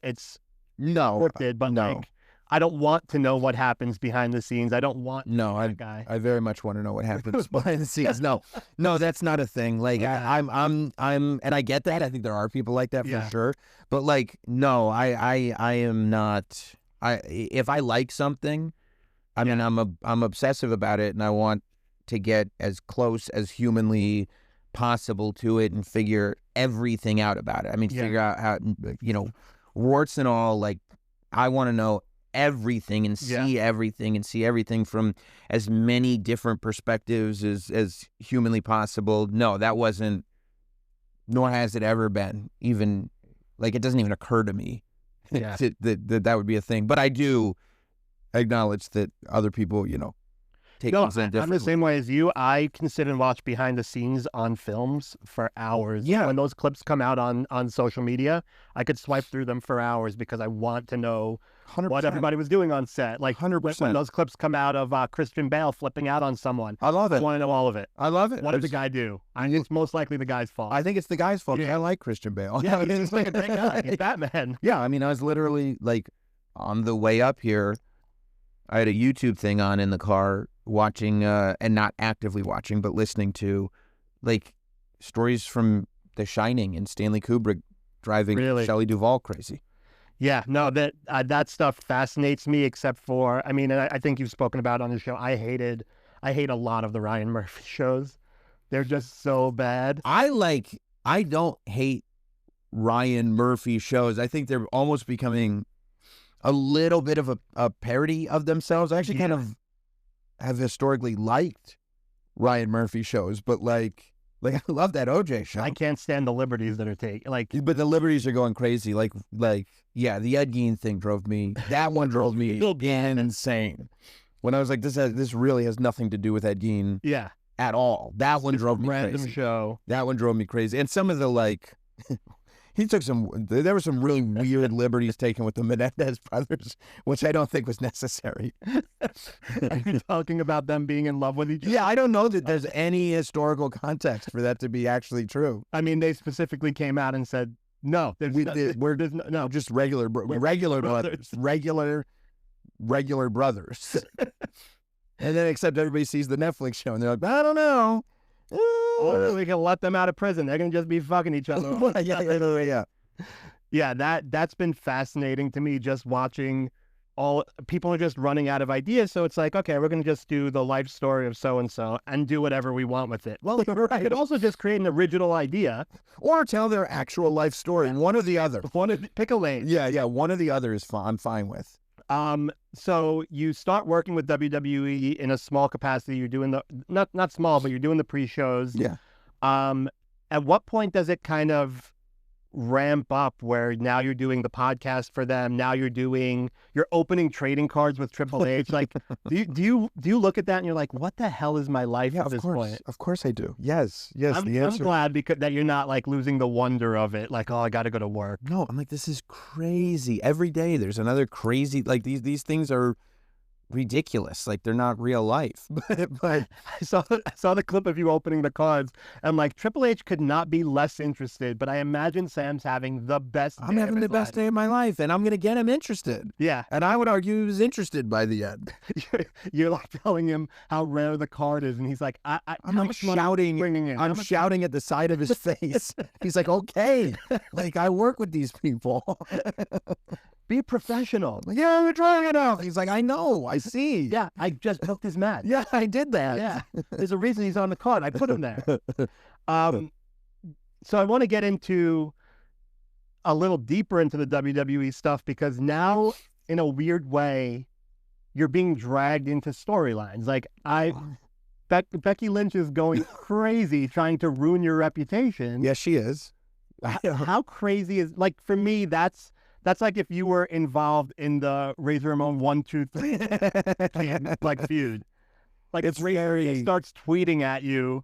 [SPEAKER 1] scripted, but
[SPEAKER 2] no.
[SPEAKER 1] like, I don't want to know what happens behind the scenes. I don't want guy.
[SPEAKER 2] I very much want to know what happens behind the scenes. No, that's not a thing. Like I'm and I get that. I think there are people like that for sure. But like, no, I am not. If I like something, I'm obsessive about it, and I want to get as close as humanly possible to it and figure everything out about it. Figure out how, warts and all. Like, I want to know everything and see everything and see everything from as many different perspectives as humanly possible. No, that wasn't, nor has it ever been, even, like, it doesn't even occur to me that would be a thing. But I do acknowledge that other people, take things in differently.
[SPEAKER 1] I'm the same way as you. I can sit and watch behind the scenes on films for hours.
[SPEAKER 2] Yeah.
[SPEAKER 1] When those clips come out on social media, I could swipe through them for hours because I want to know
[SPEAKER 2] 100%.
[SPEAKER 1] What everybody was doing on set. Like
[SPEAKER 2] 100%.
[SPEAKER 1] When those clips come out of Christian Bale flipping out on someone.
[SPEAKER 2] I love it.
[SPEAKER 1] I want to know all of it.
[SPEAKER 2] I love it.
[SPEAKER 1] What did the guy do? It's most likely the guy's fault.
[SPEAKER 2] I think it's the guy's fault. Yeah. I like Christian Bale.
[SPEAKER 1] Yeah, he's like a great guy. He's Batman.
[SPEAKER 2] Yeah, I was literally like on the way up here, I had a YouTube thing on in the car watching, and not actively watching, but listening to like stories from The Shining and Stanley Kubrick driving Shelley Duvall crazy.
[SPEAKER 1] Yeah, no, that stuff fascinates me, except for, and I think you've spoken about on the show, I hate a lot of the Ryan Murphy shows. They're just so bad.
[SPEAKER 2] I don't hate Ryan Murphy shows. I think they're almost becoming a little bit of a parody of themselves. I actually kind of have historically liked Ryan Murphy shows, but like I love that OJ show.
[SPEAKER 1] I can't stand the liberties that are taken.
[SPEAKER 2] But the liberties are going crazy. The Ed Gein thing drove me. That one drove me again insane. When I was like, this really has nothing to do with Ed Gein.
[SPEAKER 1] Yeah.
[SPEAKER 2] At all. That one drove me crazy.
[SPEAKER 1] Random show.
[SPEAKER 2] That one drove me crazy. And some of the there were some really weird liberties taken with the Menendez brothers, which I don't think was necessary.
[SPEAKER 1] Are you talking about them being in love with each other?
[SPEAKER 2] Yeah, I don't know that there's any historical context for that to be actually true.
[SPEAKER 1] They specifically came out and said, no,
[SPEAKER 2] we're just regular brothers. Regular brothers. And then except everybody sees the Netflix show and they're like, I don't know.
[SPEAKER 1] We can let them out of prison. They're going to just be fucking each other. Yeah, that's been fascinating to me, just watching people are just running out of ideas. So it's like, okay, we're going to just do the life story of so-and-so and do whatever we want with it. Well, you could also just create an original idea.
[SPEAKER 2] Or tell their actual life story. One or the other.
[SPEAKER 1] Pick a lane.
[SPEAKER 2] Yeah. One or the other is fine. I'm fine with.
[SPEAKER 1] So you start working with WWE in a small capacity. You're doing not small, but you're doing the pre-shows.
[SPEAKER 2] Yeah.
[SPEAKER 1] At what point does it kind of ramp up where now you're doing the podcast for them, now you're opening trading cards with Triple H. Like, do you look at that and you're like, what the hell is my life at this point?
[SPEAKER 3] Of course I do. Yes.
[SPEAKER 1] I'm glad that you're not like losing the wonder of it. Like, oh, I got to go to work.
[SPEAKER 3] No, I'm like, this is crazy. Every day there's another crazy, like these things are ridiculous. Like, they're not real life. But
[SPEAKER 1] I saw the clip of you opening the cards. I'm like, Triple H could not be less interested, but I imagine Sam's having the best day
[SPEAKER 3] I'm having
[SPEAKER 1] of his
[SPEAKER 3] the best
[SPEAKER 1] life.
[SPEAKER 3] day of my life, and I'm going to get him interested.
[SPEAKER 1] Yeah.
[SPEAKER 3] And I would argue he was interested by the end.
[SPEAKER 1] You're like telling him how rare the card is, and he's like,
[SPEAKER 3] I'm
[SPEAKER 1] how
[SPEAKER 3] like
[SPEAKER 1] much money are you bringing in?
[SPEAKER 3] I'm shouting at the side of his face. He's like, okay, like, I work with these people.
[SPEAKER 1] Be professional.
[SPEAKER 3] Like, yeah, we're trying it out. He's like, I know, I see.
[SPEAKER 1] Yeah, I just booked his match.
[SPEAKER 3] Yeah, I did that.
[SPEAKER 1] Yeah, there's a reason he's on the card. I put him there. So I want to get into a little deeper into the WWE stuff, because now, in a weird way, you're being dragged into storylines. Like, Becky Lynch is going crazy trying to ruin your reputation.
[SPEAKER 3] Yes, she is.
[SPEAKER 1] How crazy is, like, for me, that's like if you were involved in the Razor Ramon 1, 2, 3 like feud. Like,
[SPEAKER 3] It's
[SPEAKER 1] Razor starts tweeting at you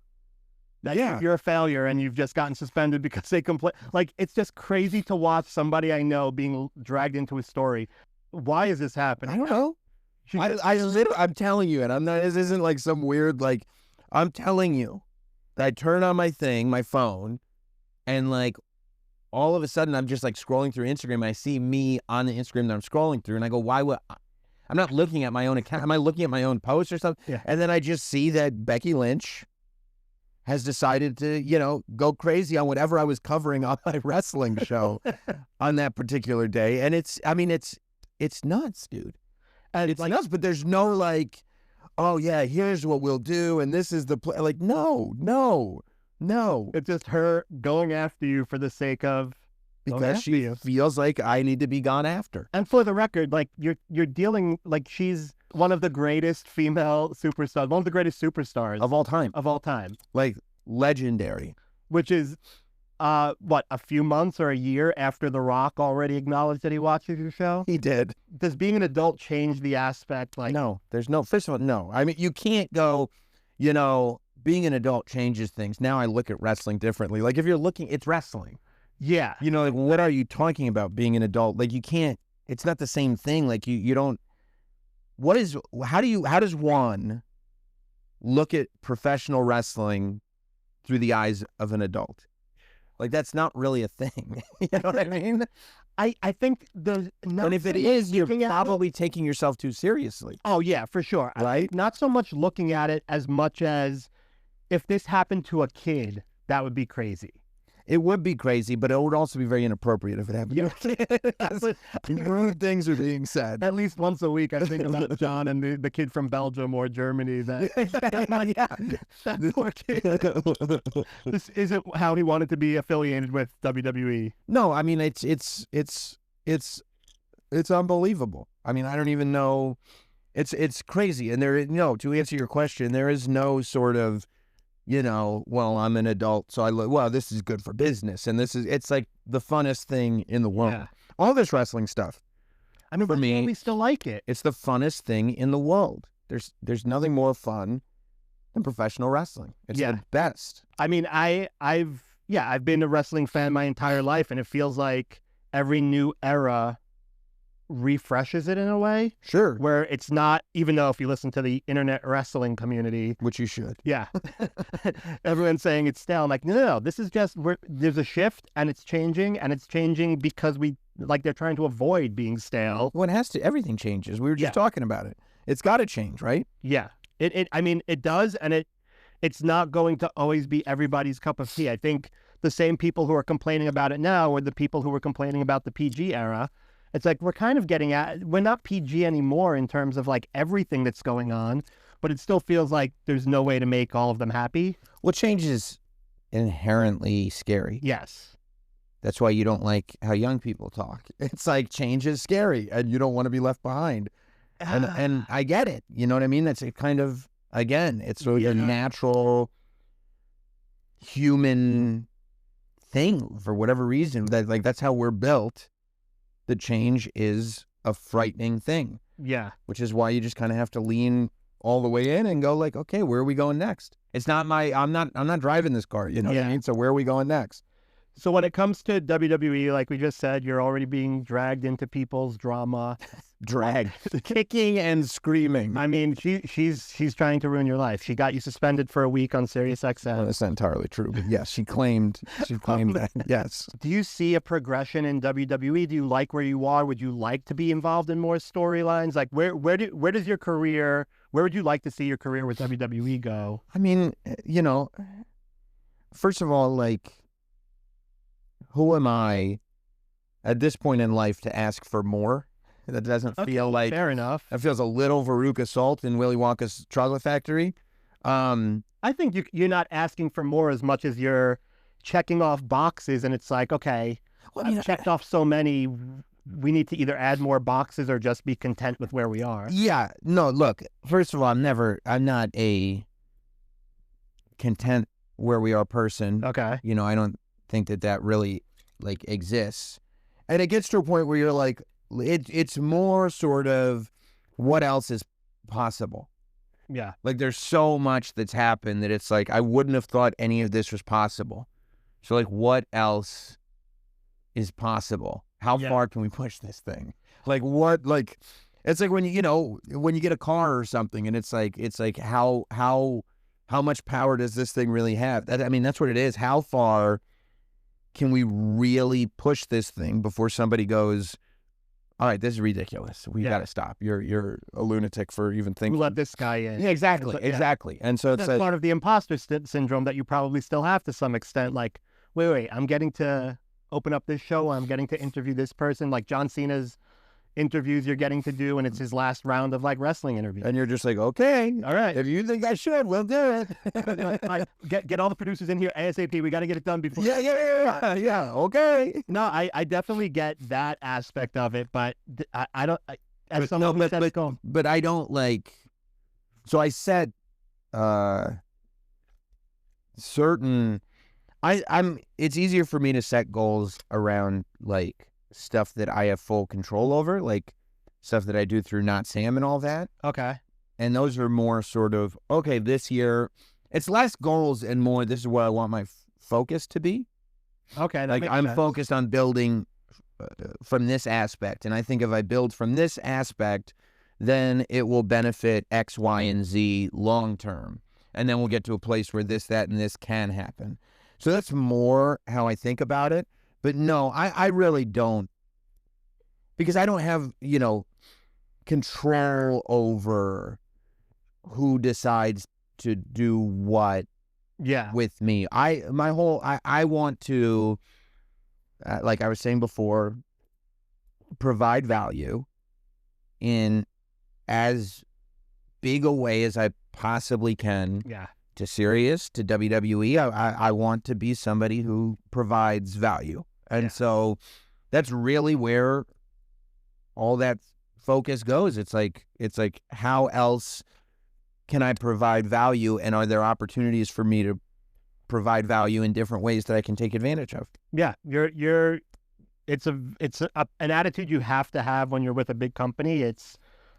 [SPEAKER 1] that you're a failure and you've just gotten suspended because they complain. Like, it's just crazy to watch somebody I know being dragged into a story. Why is this happening?
[SPEAKER 3] I don't know. I'm telling you, and I'm not. This isn't like some weird, like, I'm telling you that I turn on my phone, and like, all of a sudden I'm just like scrolling through Instagram. And I see me on the Instagram that I'm scrolling through, and I go, why would I'm not looking at my own account? Am I looking at my own post or something?
[SPEAKER 1] Yeah.
[SPEAKER 3] And then I just see that Becky Lynch has decided to, go crazy on whatever I was covering on my wrestling show on that particular day. And it's nuts, dude. And it's like, nuts, but there's no like, oh yeah, here's what we'll do, and this is the play. Like, no.
[SPEAKER 1] It's just her going after you for the sake of
[SPEAKER 3] because she feels like I need to be gone after.
[SPEAKER 1] And for the record, like, you're dealing, like, she's one of the greatest female superstars, one of the greatest superstars
[SPEAKER 3] Of all time.
[SPEAKER 1] Like,
[SPEAKER 3] Legendary.
[SPEAKER 1] which is what, a few months or a year after The Rock already acknowledged that he watches your show?
[SPEAKER 3] He did.
[SPEAKER 1] Does being an adult change the aspect? Like,
[SPEAKER 3] No, there's no, first of all, no. I mean, you can't go, being an adult changes things. Now I look at wrestling differently. Like, if you're looking, it's wrestling.
[SPEAKER 1] yeah.
[SPEAKER 3] Like, what are you talking about being an adult? Like, you can't, it's not the same thing. Like, you don't, how does one look at professional wrestling through the eyes of an adult? Like, that's not really a thing. You know what I mean?
[SPEAKER 1] I think
[SPEAKER 3] And if it is, you're probably taking yourself too seriously.
[SPEAKER 1] Oh, yeah, for sure.
[SPEAKER 3] Right?
[SPEAKER 1] Not so much looking at it as much as if this happened to a kid, that would be crazy.
[SPEAKER 3] It would be crazy, but it would also be very inappropriate if it happened. Rude things are being said.
[SPEAKER 1] At least once a week, I think about John and the kid from Belgium or Germany. That poor kid. This isn't how he wanted to be affiliated with WWE.
[SPEAKER 3] No, I mean, it's unbelievable. I mean, I don't even know. It's crazy. And to answer your question, there is no sort of, well, I'm an adult, so this is good for business. And it's like the funnest thing in the world.
[SPEAKER 1] Yeah.
[SPEAKER 3] All this wrestling stuff.
[SPEAKER 1] I mean,
[SPEAKER 3] for me,
[SPEAKER 1] we still like it.
[SPEAKER 3] It's the funnest thing in the world. There's nothing more fun than professional wrestling. It's the best.
[SPEAKER 1] I mean, I've been a wrestling fan my entire life, and it feels like every new era refreshes it in a way.
[SPEAKER 3] Sure.
[SPEAKER 1] Where it's not, even though if you listen to the internet wrestling community,
[SPEAKER 3] Which you should.
[SPEAKER 1] yeah, everyone's saying it's stale. I'm like, no, this is just, there's a shift and it's changing because they're trying to avoid being stale.
[SPEAKER 3] Well, it has to. Everything changes. We were just talking about it. It's got to change, right?
[SPEAKER 1] Yeah. I mean, it does, and it's not going to always be everybody's cup of tea. I think the same people who are complaining about it now are the people who were complaining about the PG era. It's like we're kind of we're not PG anymore in terms of like everything that's going on, but it still feels like there's no way to make all of them happy.
[SPEAKER 3] Well, change is inherently scary.
[SPEAKER 1] Yes.
[SPEAKER 3] That's why you don't like how young people talk. It's like change is scary and you don't want to be left behind. And I get it. You know what I mean? That's a kind of, again, it's sort of a natural human
[SPEAKER 2] thing for whatever reason. That's how we're built. The change is a frightening thing.
[SPEAKER 1] Yeah.
[SPEAKER 2] Which is why you just kind of have to lean all the way in and go like, okay, where are we going next? It's not I'm not driving this car, you know what I mean? So where are we going next?
[SPEAKER 1] So when it comes to WWE, like we just said, you're already being dragged into people's drama.
[SPEAKER 2] Dragged. Kicking and screaming.
[SPEAKER 1] I mean, she's trying to ruin your life. She got you suspended for a week on Sirius XM.
[SPEAKER 2] Well, that's not entirely true, but yes, she claimed that. Yes.
[SPEAKER 1] Do you see a progression in WWE? Do you like where you are? Would you like to be involved in more storylines? Like where does your career, where would you like to see your career with WWE go?
[SPEAKER 2] I mean, you know, first of all, like, who am I at this point in life to ask for more? That doesn't feel like...
[SPEAKER 1] Fair enough.
[SPEAKER 2] That feels a little Veruca Salt in Willy Wonka's Chocolate Factory.
[SPEAKER 1] I think you're not asking for more as much as you're checking off boxes, and it's like, okay, I've checked off so many. We need to either add more boxes or just be content with where we are.
[SPEAKER 2] Yeah. No, look, first of all, I'm not a content where we are person.
[SPEAKER 1] Okay.
[SPEAKER 2] You know, I don't think that really like exists. And it gets to a point where you're like, it's more sort of what else is possible.
[SPEAKER 1] Yeah.
[SPEAKER 2] Like there's so much that's happened that it's like, I wouldn't have thought any of this was possible. So like, what else is possible? How far can we push this thing? Like what, like, it's like when you get a car or something and it's like how much power does this thing really have? I mean, that's what it is. How far can we really push this thing before somebody goes, all right, this is ridiculous. We got to stop. You're a lunatic for even thinking.
[SPEAKER 1] Who let this guy in?
[SPEAKER 2] Yeah, exactly. And so
[SPEAKER 1] that's part of the imposter syndrome that you probably still have to some extent. Like, wait, I'm getting to open up this show. I'm getting to interview this person. Like John Cena's interviews you're getting to do, and it's his last round of like wrestling interviews.
[SPEAKER 2] And you're just like, okay,
[SPEAKER 1] all right.
[SPEAKER 2] If you think I should, we'll do it.
[SPEAKER 1] Get all the producers in here ASAP. We got to get it done before.
[SPEAKER 2] Yeah. Okay.
[SPEAKER 1] No, I definitely get that aspect of it, but I don't.
[SPEAKER 2] But I don't like. So I said, certain. I'm. It's easier for me to set goals around like stuff that I have full control over, like stuff that I do through Not Sam and all that.
[SPEAKER 1] Okay.
[SPEAKER 2] And those are more sort of, okay, this year, it's less goals and more, this is what I want my focus to be.
[SPEAKER 1] Okay.
[SPEAKER 2] Like I'm focused on building from this aspect. And I think if I build from this aspect, then it will benefit X, Y, and Z long term. And then we'll get to a place where this, that, and this can happen. So that's more how I think about it. But no, I really don't, because I don't have, control over who decides to do what with me. I want to, like I was saying before, provide value in as big a way as I possibly can.
[SPEAKER 1] Yeah.
[SPEAKER 2] To Sirius, to WWE. I want to be somebody who provides value. And so that's really where all that focus goes. It's like how else can I provide value, and are there opportunities for me to provide value in different ways that I can take advantage of?
[SPEAKER 1] Yeah, it's an attitude you have to have when you're with a big company. It's,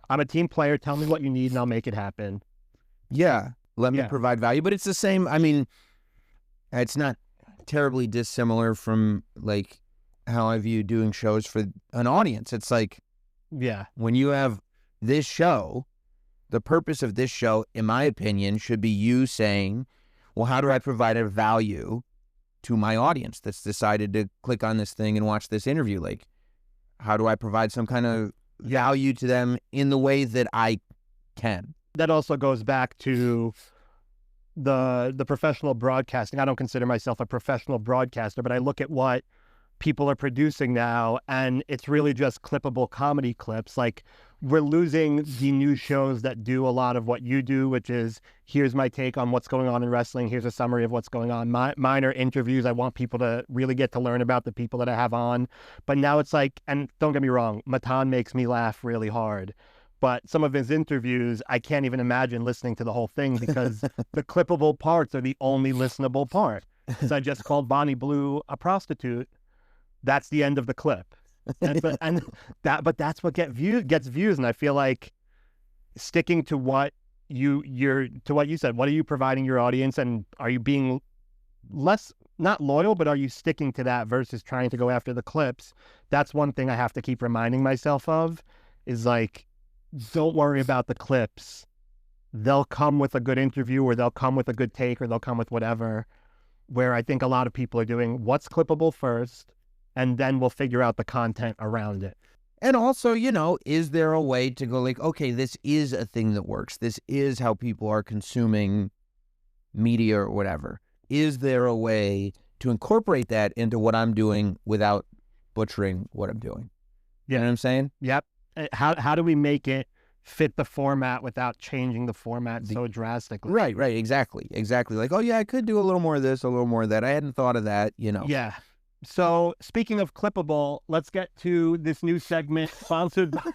[SPEAKER 1] I'm a team player. Tell me what you need and I'll make it happen.
[SPEAKER 2] Yeah, let me provide value. But it's the same. I mean, it's not terribly dissimilar from like how I view doing shows for an audience. It's like, when you have this show, the purpose of this show, in my opinion, should be you saying, well, how do I provide a value to my audience that's decided to click on this thing and watch this interview? Like, how do I provide some kind of value to them in the way that I can?
[SPEAKER 1] That also goes back to the professional broadcasting. I don't consider myself a professional broadcaster, but I look at what people are producing now, and it's really just clippable comedy clips. Like, we're losing the new shows that do a lot of what you do, which is, here's my take on what's going on in wrestling. Here's a summary of what's going on. Mine are interviews. I want people to really get to learn about the people that I have on. But now it's like, and don't get me wrong, Matan makes me laugh really hard. But some of his interviews, I can't even imagine listening to the whole thing because the clippable parts are the only listenable part. because I just called Bonnie Blue a prostitute, that's the end of the clip. But that's what gets views. And I feel like sticking to what you said, what are you providing your audience, and are you being less, not loyal, but are you sticking to that versus trying to go after the clips? That's one thing I have to keep reminding myself of, is like, don't worry about the clips. They'll come with a good interview, or they'll come with a good take, or they'll come with whatever. Where I think a lot of people are doing what's clippable first, and then we'll figure out the content around it.
[SPEAKER 2] And also, you know, is there a way to go like, okay, this is a thing that works. This is how people are consuming media or whatever. Is there a way to incorporate that into what I'm doing without butchering what I'm doing? You know what I'm saying?
[SPEAKER 1] Yep. How do we make it fit the format without changing the format so drastically?
[SPEAKER 2] Right, exactly. Like, oh yeah, I could do a little more of this, a little more of that. I hadn't thought of that, you know.
[SPEAKER 1] Yeah. So speaking of clippable, let's get to this new segment sponsored by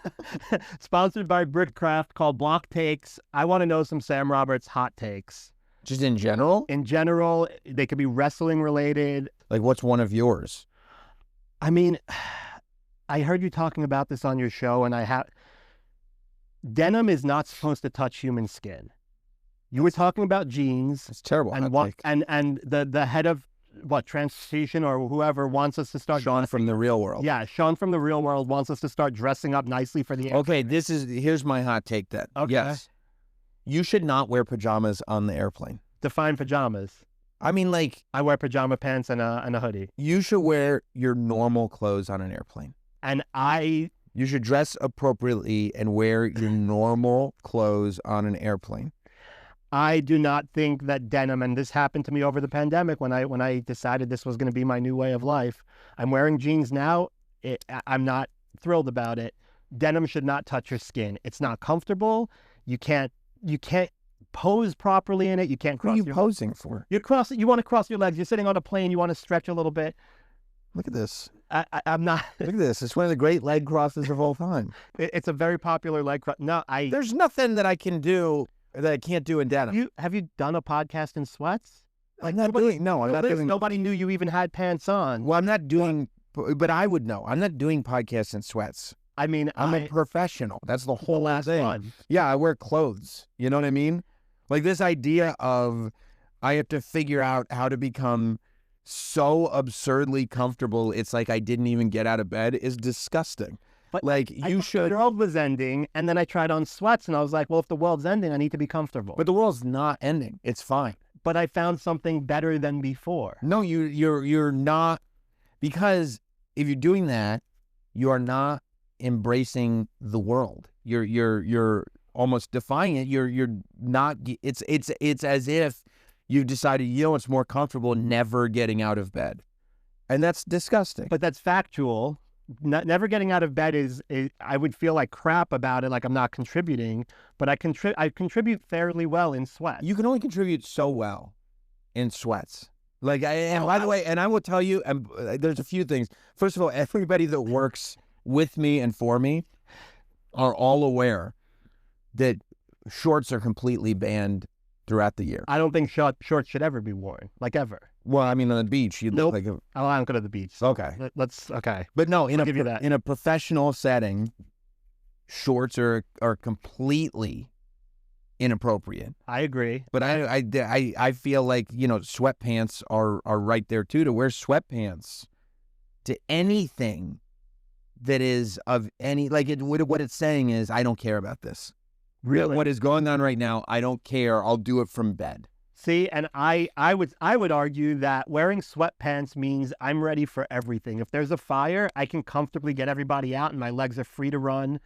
[SPEAKER 1] BRICKCRAFT called Block Takes. I want to know some Sam Roberts hot takes.
[SPEAKER 2] Just in general?
[SPEAKER 1] In general, they could be wrestling related.
[SPEAKER 2] Like, what's one of yours?
[SPEAKER 1] I mean, I heard you talking about this on your show, and denim is not supposed to touch human skin. You were talking about jeans.
[SPEAKER 2] It's terrible.
[SPEAKER 1] And the head of transportation or whoever wants us to start.
[SPEAKER 2] Sean from The Real World.
[SPEAKER 1] Yeah, Sean from The Real World wants us to start dressing up nicely for the.
[SPEAKER 2] Okay, here's my hot take then.
[SPEAKER 1] Okay.
[SPEAKER 2] Yes. You should not wear pajamas on the airplane.
[SPEAKER 1] Define pajamas.
[SPEAKER 2] I mean, like,
[SPEAKER 1] I wear pajama pants and a hoodie.
[SPEAKER 2] You should wear your normal clothes on an airplane.
[SPEAKER 1] And
[SPEAKER 2] you should dress appropriately and wear your normal clothes on an airplane.
[SPEAKER 1] I do not think that denim, and this happened to me over the pandemic when I decided this was going to be my new way of life. I'm wearing jeans now. I'm not thrilled about it. Denim should not touch your skin. It's not comfortable. You can't pose properly in it. You can't cross.
[SPEAKER 2] What are you posing for?
[SPEAKER 1] You want to cross your legs. You're sitting on a plane. You want to stretch a little bit.
[SPEAKER 2] Look at this.
[SPEAKER 1] I'm not.
[SPEAKER 2] Look at this. It's one of the great leg crosses of all time.
[SPEAKER 1] It's a very popular leg cross. No,
[SPEAKER 2] There's nothing that I can do that I can't do in denim.
[SPEAKER 1] Have you done a podcast in sweats?
[SPEAKER 2] I'm not doing.
[SPEAKER 1] Nobody knew you even had pants on.
[SPEAKER 2] Well, I'm not doing. But I would know. I'm not doing podcasts in sweats.
[SPEAKER 1] I mean,
[SPEAKER 2] I'm a professional. That's the whole last thing.
[SPEAKER 1] Fun.
[SPEAKER 2] Yeah, I wear clothes. You know what I mean? Like, this idea of I have to figure out how to become so absurdly comfortable it's like I didn't even get out of bed is disgusting.
[SPEAKER 1] But
[SPEAKER 2] like,
[SPEAKER 1] the world was ending, and then I tried on sweats, and I was like, well, if the world's ending, I need to be comfortable.
[SPEAKER 2] But the world's not ending. It's fine.
[SPEAKER 1] But I found something better than before.
[SPEAKER 2] No, you're not, because if you're doing that, you are not embracing the world. You're almost defying it. You're not. It's as if you've decided, you know, it's more comfortable never getting out of bed, and that's disgusting.
[SPEAKER 1] But that's factual. Never getting out of bed is I would feel like crap about it, like I'm not contributing. But I contribute fairly well in sweats.
[SPEAKER 2] You can only contribute so well in sweats. Like, by the way, and I will tell you, there's a few things. First of all, everybody that works with me and for me are all aware that shorts are completely banned throughout the year.
[SPEAKER 1] I don't think shorts should ever be worn, like ever.
[SPEAKER 2] Well, I mean, on the beach, you look like a...
[SPEAKER 1] Oh, I don't go to the beach.
[SPEAKER 2] Okay.
[SPEAKER 1] Okay.
[SPEAKER 2] But no, in
[SPEAKER 1] a
[SPEAKER 2] professional setting, shorts are completely inappropriate.
[SPEAKER 1] I agree.
[SPEAKER 2] But I feel like, you know, sweatpants are right there too. To wear sweatpants to anything that is of any, like, what it's saying is, I don't care about this.
[SPEAKER 1] Really?
[SPEAKER 2] What is going on right now, I don't care. I'll do it from bed.
[SPEAKER 1] See, and I would argue that wearing sweatpants means I'm ready for everything. If there's a fire, I can comfortably get everybody out and my legs are free to run.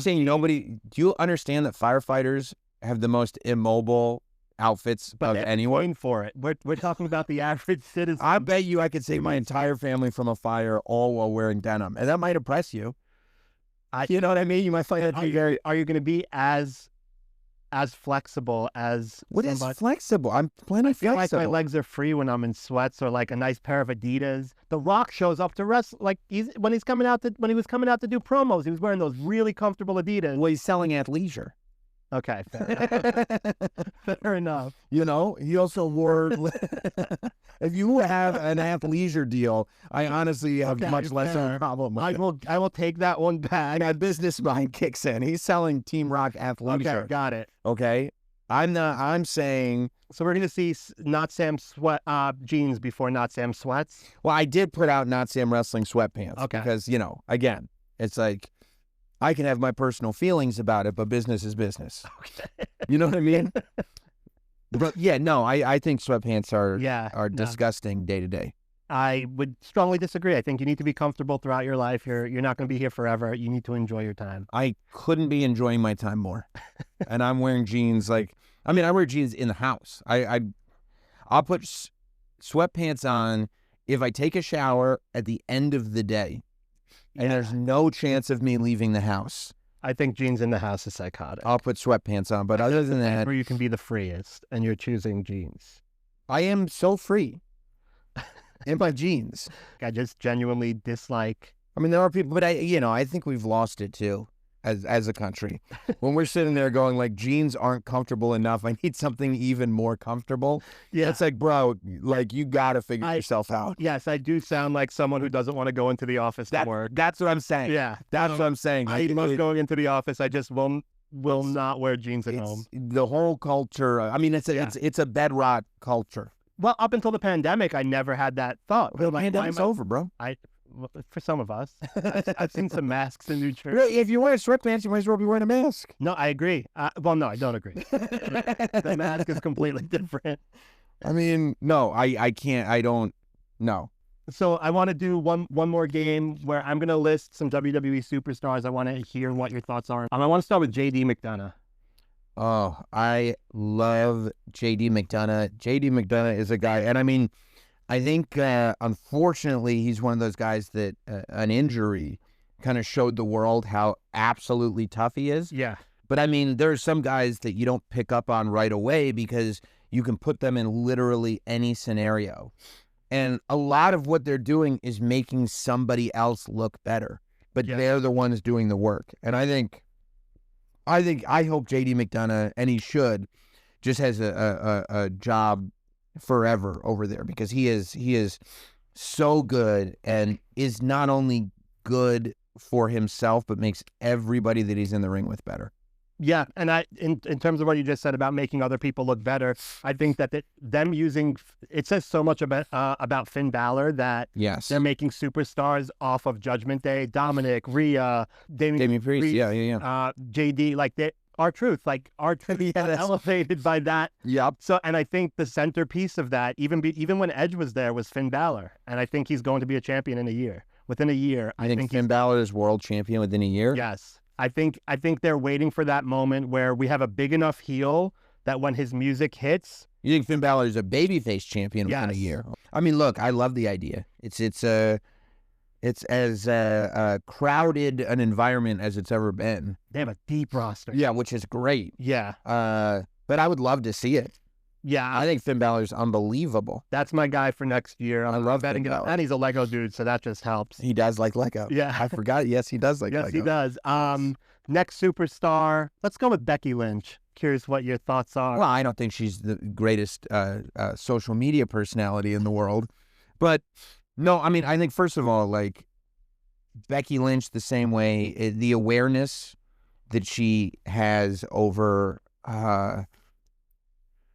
[SPEAKER 2] Saying nobody, do you understand that firefighters have the most immobile outfits of anyone?
[SPEAKER 1] For it. We're talking about the average citizen.
[SPEAKER 2] I bet you I could save my entire family from a fire all while wearing denim. And that might impress you. You know what I mean? You might find that to be very...
[SPEAKER 1] Are you going to be as flexible as...
[SPEAKER 2] What is flexible? I'm plenty flexible.
[SPEAKER 1] I feel like my legs are free when I'm in sweats or like a nice pair of Adidas. The Rock shows up to wrestle, like when he was coming out to do promos, he was wearing those really comfortable Adidas.
[SPEAKER 2] Well, he's selling athleisure.
[SPEAKER 1] Okay, fair enough. Fair enough.
[SPEAKER 3] You know, he also wore. If you have an athleisure deal, I honestly have much less of a problem with
[SPEAKER 1] I will take that one back.
[SPEAKER 3] that business mind kicks in. He's selling Team Rock athleisure.
[SPEAKER 1] Okay, got it.
[SPEAKER 3] Okay. I'm saying,
[SPEAKER 1] So we're gonna see Not Sam sweat jeans before Not Sam sweats.
[SPEAKER 3] well, I did put out Not Sam Wrestling sweatpants.
[SPEAKER 1] Okay.
[SPEAKER 3] Because, you know, again, it's like, I can have my personal feelings about it, but business is business.
[SPEAKER 1] Okay.
[SPEAKER 3] You know what I mean? But yeah, no, I think sweatpants are
[SPEAKER 1] No.
[SPEAKER 3] disgusting day to day.
[SPEAKER 1] I would strongly disagree. I think you need to be comfortable throughout your life. You're not going to be here forever. You need to enjoy your time.
[SPEAKER 3] I couldn't be enjoying my time more. And I'm wearing jeans I wear jeans in the house. I'll put sweatpants on if I take a shower at the end of the day. And there's no chance of me leaving the house.
[SPEAKER 1] I think jeans in the house is psychotic.
[SPEAKER 3] I'll put sweatpants on. But other than that,
[SPEAKER 1] Where you can be the freest and you're choosing jeans.
[SPEAKER 3] I am so free in my jeans.
[SPEAKER 1] I just genuinely dislike.
[SPEAKER 3] I mean, there are people, but I think we've lost it too as a country. When we're sitting there going like, jeans aren't comfortable enough. I need something even more comfortable.
[SPEAKER 1] Yeah.
[SPEAKER 3] It's like, bro, like you got to figure yourself out.
[SPEAKER 1] Yes, I do sound like someone who doesn't want to go into the office to work.
[SPEAKER 3] That's what I'm saying.
[SPEAKER 1] Yeah.
[SPEAKER 3] That's what I'm saying.
[SPEAKER 1] I love going into the office. I just will not wear jeans at home.
[SPEAKER 3] The whole culture. I mean, it's a bedrock culture.
[SPEAKER 1] Well, up until the pandemic, I never had that thought.
[SPEAKER 3] The pandemic's over, bro.
[SPEAKER 1] For some of us, I've seen some masks in New Jersey.
[SPEAKER 3] Really, if you wear sweatpants, you might as well be wearing a mask.
[SPEAKER 1] No, I agree. Well, no, I don't agree. The mask is completely different.
[SPEAKER 3] I mean, no, I can't. I don't. No.
[SPEAKER 1] So I want to do one more game where I'm going to list some WWE superstars. I want to hear what your thoughts are. I want to start with JD McDonough.
[SPEAKER 3] Oh, I love JD McDonough. JD McDonough is a guy, and I mean, I think, unfortunately, he's one of those guys that an injury kind of showed the world how absolutely tough he is.
[SPEAKER 1] Yeah.
[SPEAKER 3] But, I mean, there are some guys that you don't pick up on right away because you can put them in literally any scenario. And a lot of what they're doing is making somebody else look better. But they're the ones doing the work. And I hope JD McDonough, and he should, just has a job forever over there because he is so good and is not only good for himself but makes everybody that he's in the ring with better.
[SPEAKER 1] Yeah, and in terms of what you just said about making other people look better, I think that them using it says so much about Finn Balor that they're making superstars off of Judgment Day. Dominic, Rhea, Damian Priest, JD, like R-Truth, elevated by that.
[SPEAKER 3] Yep.
[SPEAKER 1] So, and I think the centerpiece of that, even when Edge was there, was Finn Balor, and I think he's going to be a champion in a year. Within a year,
[SPEAKER 3] I think Finn Balor is world champion within a year.
[SPEAKER 1] Yes. I think they're waiting for that moment where we have a big enough heel that when his music hits.
[SPEAKER 3] You think Finn Balor is a babyface champion within a year? I mean, look, I love the idea. It's as crowded an environment as it's ever been.
[SPEAKER 1] They have a deep roster.
[SPEAKER 3] Yeah, which is great.
[SPEAKER 1] Yeah.
[SPEAKER 3] But I would love to see it.
[SPEAKER 1] Yeah.
[SPEAKER 3] I think Finn Balor's unbelievable.
[SPEAKER 1] That's my guy for next year.
[SPEAKER 3] I love betting it.
[SPEAKER 1] And he's a Lego dude, so that just helps.
[SPEAKER 3] He does like Lego.
[SPEAKER 1] Yeah.
[SPEAKER 3] I forgot. Yes, he does like Lego.
[SPEAKER 1] Yes, he does. Next superstar, let's go with Becky Lynch. Curious what your thoughts are.
[SPEAKER 3] Well, I don't think she's the greatest social media personality in the world. But, no, I mean, I think, first of all, like, Becky Lynch, the same way, the awareness that she has over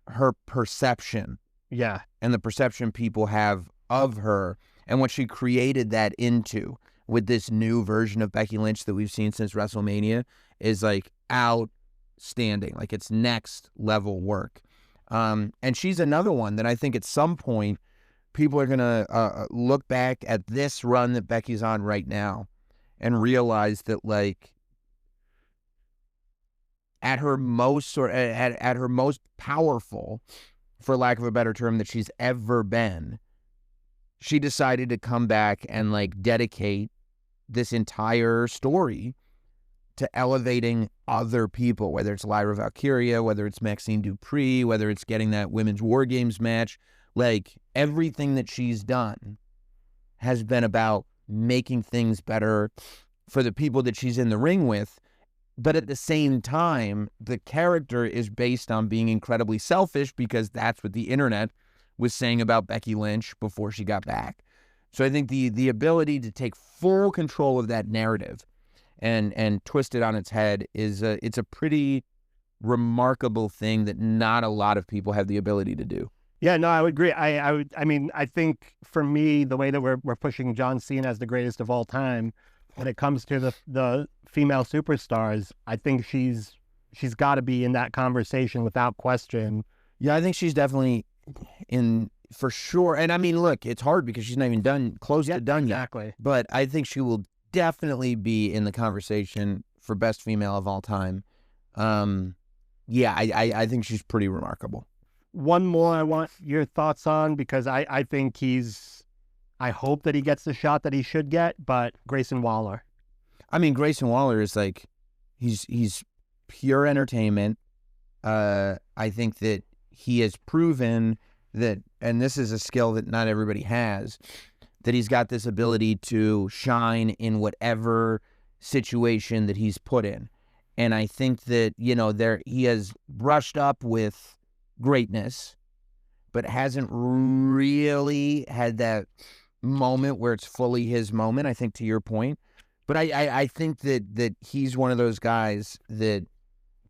[SPEAKER 3] her perception.
[SPEAKER 1] Yeah.
[SPEAKER 3] And the perception people have of her and what she created that into with this new version of Becky Lynch that we've seen since WrestleMania is like outstanding. Like it's next level work. And she's another one that I think at some point people are going to look back at this run that Becky's on right now and realize that like at her most at her most powerful, for lack of a better term, that she's ever been, she decided to come back and like dedicate this entire story to elevating other people, whether it's Lyra Valkyria, whether it's Maxine Dupree, whether it's getting that women's War Games match. Like everything that she's done has been about making things better for the people that she's in the ring with.
[SPEAKER 2] But at the same time, the character is based on being incredibly selfish because that's what the internet was saying about Becky Lynch before she got back. So I think the ability to take full control of that narrative and twist it on its head is it's a pretty remarkable thing that not a lot of people have the ability to do.
[SPEAKER 1] Yeah, no, I would agree. I mean, I think for me, the way that we're pushing John Cena as the greatest of all time, when it comes to the female superstars, I think she's got to be in that conversation without question.
[SPEAKER 2] Yeah, I think she's definitely in for sure. And I mean, look, it's hard because she's not even close to done
[SPEAKER 1] exactly.
[SPEAKER 2] yet. But I think she will definitely be in the conversation for best female of all time. Yeah, I think she's pretty remarkable.
[SPEAKER 1] One more I want your thoughts on, because I think I hope that he gets the shot that he should get, but Grayson Waller.
[SPEAKER 2] I mean, Grayson Waller is like, he's pure entertainment. I think that he has proven that, and this is a skill that not everybody has, that he's got this ability to shine in whatever situation that he's put in. And I think that, he has brushed up with greatness, but hasn't really had that moment where it's fully his moment, I think, to your point. But I think that he's one of those guys that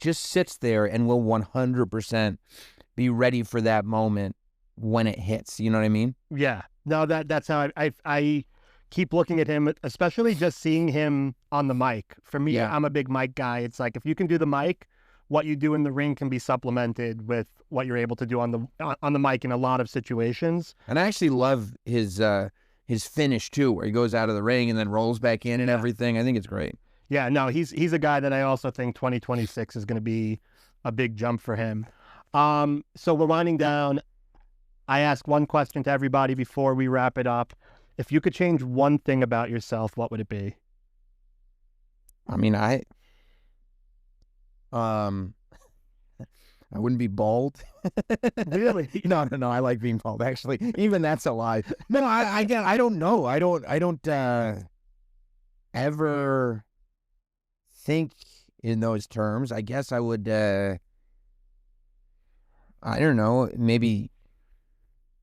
[SPEAKER 2] just sits there and will 100% be ready for that moment when it hits. You know what I mean?
[SPEAKER 1] Yeah. No, that's how I keep looking at him, especially just seeing him on the mic. For me, I'm a big mic guy. It's like, if you can do the mic, what you do in the ring can be supplemented with what you're able to do on the mic in a lot of situations.
[SPEAKER 2] And I actually love his finish too, where he goes out of the ring and then rolls back in and everything. I think it's great.
[SPEAKER 1] Yeah, no, he's a guy that I also think 2026 is going to be a big jump for him. So we're winding down. I ask one question to everybody before we wrap it up. If you could change one thing about yourself, what would it be?
[SPEAKER 2] I mean, I wouldn't be bald.
[SPEAKER 1] Really?
[SPEAKER 2] No. I like being bald, actually. Even that's a lie. No, I don't know. I don't ever think in those terms. I guess I would, I don't know, maybe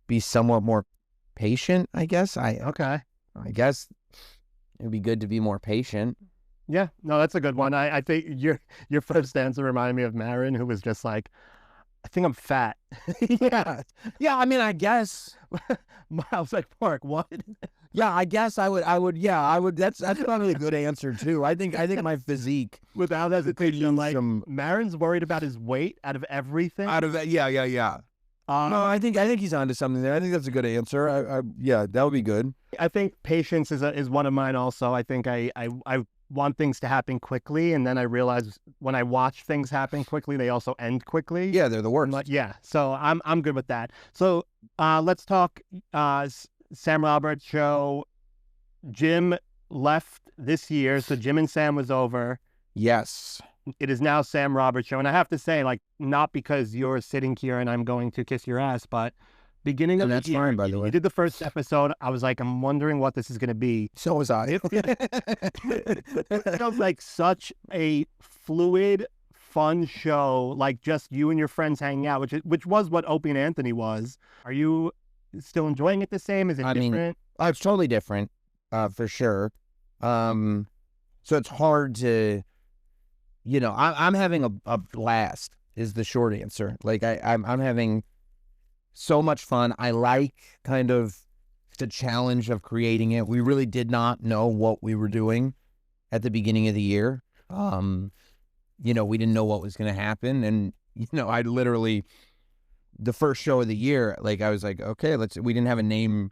[SPEAKER 2] be somewhat more patient, I guess.
[SPEAKER 1] Okay.
[SPEAKER 2] I guess it'd be good to be more patient.
[SPEAKER 1] Yeah, no, that's a good one. I think your first answer reminded me of Marin, who was just like, I think I'm fat.
[SPEAKER 2] Yeah. I mean, I guess.
[SPEAKER 1] I was like, Mark, what?
[SPEAKER 2] Yeah, I guess I would. Yeah, I would. That's probably a good answer too. I think my physique,
[SPEAKER 1] without hesitation, like Marin's worried about his weight out of everything.
[SPEAKER 2] Out of that, yeah. No, I think he's onto something there. I think that's a good answer. Yeah, that would be good.
[SPEAKER 1] I think patience is one of mine also. I think I want things to happen quickly, and then I realize when I watch things happen quickly, they also end quickly.
[SPEAKER 2] Yeah, they're the worst.
[SPEAKER 1] Like, yeah, so I'm good with that. So let's talk Sam Roberts show. Jim left this year, so Jim and Sam was over.
[SPEAKER 2] Yes.
[SPEAKER 1] It is now Sam Roberts show, and I have to say, like, not because you're sitting here and I'm going to kiss your ass, but beginning of
[SPEAKER 2] that's
[SPEAKER 1] the year,
[SPEAKER 2] fine, by the way.
[SPEAKER 1] You did the first episode. I was like, I'm wondering what this is going to be.
[SPEAKER 2] So was I.
[SPEAKER 1] It feels like such a fluid, fun show, like just you and your friends hanging out, which was what Opie and Anthony was. Are you still enjoying it the same? Is it different?
[SPEAKER 2] It's totally different, for sure. So it's hard to, I'm having a blast is the short answer. Like I'm having so much fun. I like kind of the challenge of creating it. We really did not know what we were doing at the beginning of the year. We didn't know what was going to happen. And, I literally, the first show of the year, like I was like, okay, we didn't have a name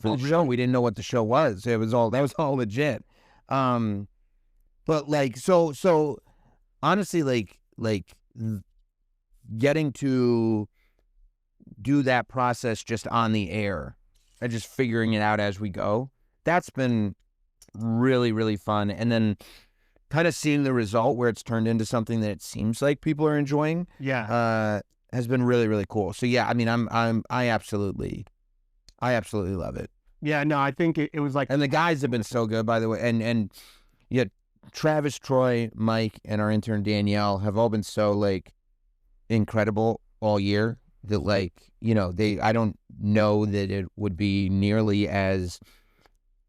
[SPEAKER 2] for the show. We didn't know what the show was. That was all legit. But like, so honestly, like getting to do that process just on the air and just figuring it out as we go, that's been really, really fun. And then kind of seeing the result where it's turned into something that it seems like people are enjoying, has been really, really cool. So yeah, I mean, I absolutely love it.
[SPEAKER 1] Yeah, no, I think it was like,
[SPEAKER 2] and the guys have been so good, by the way. And yeah, Travis, Troy, Mike, and our intern Danielle have all been so like incredible all year that like, you know, I don't know that it would be nearly as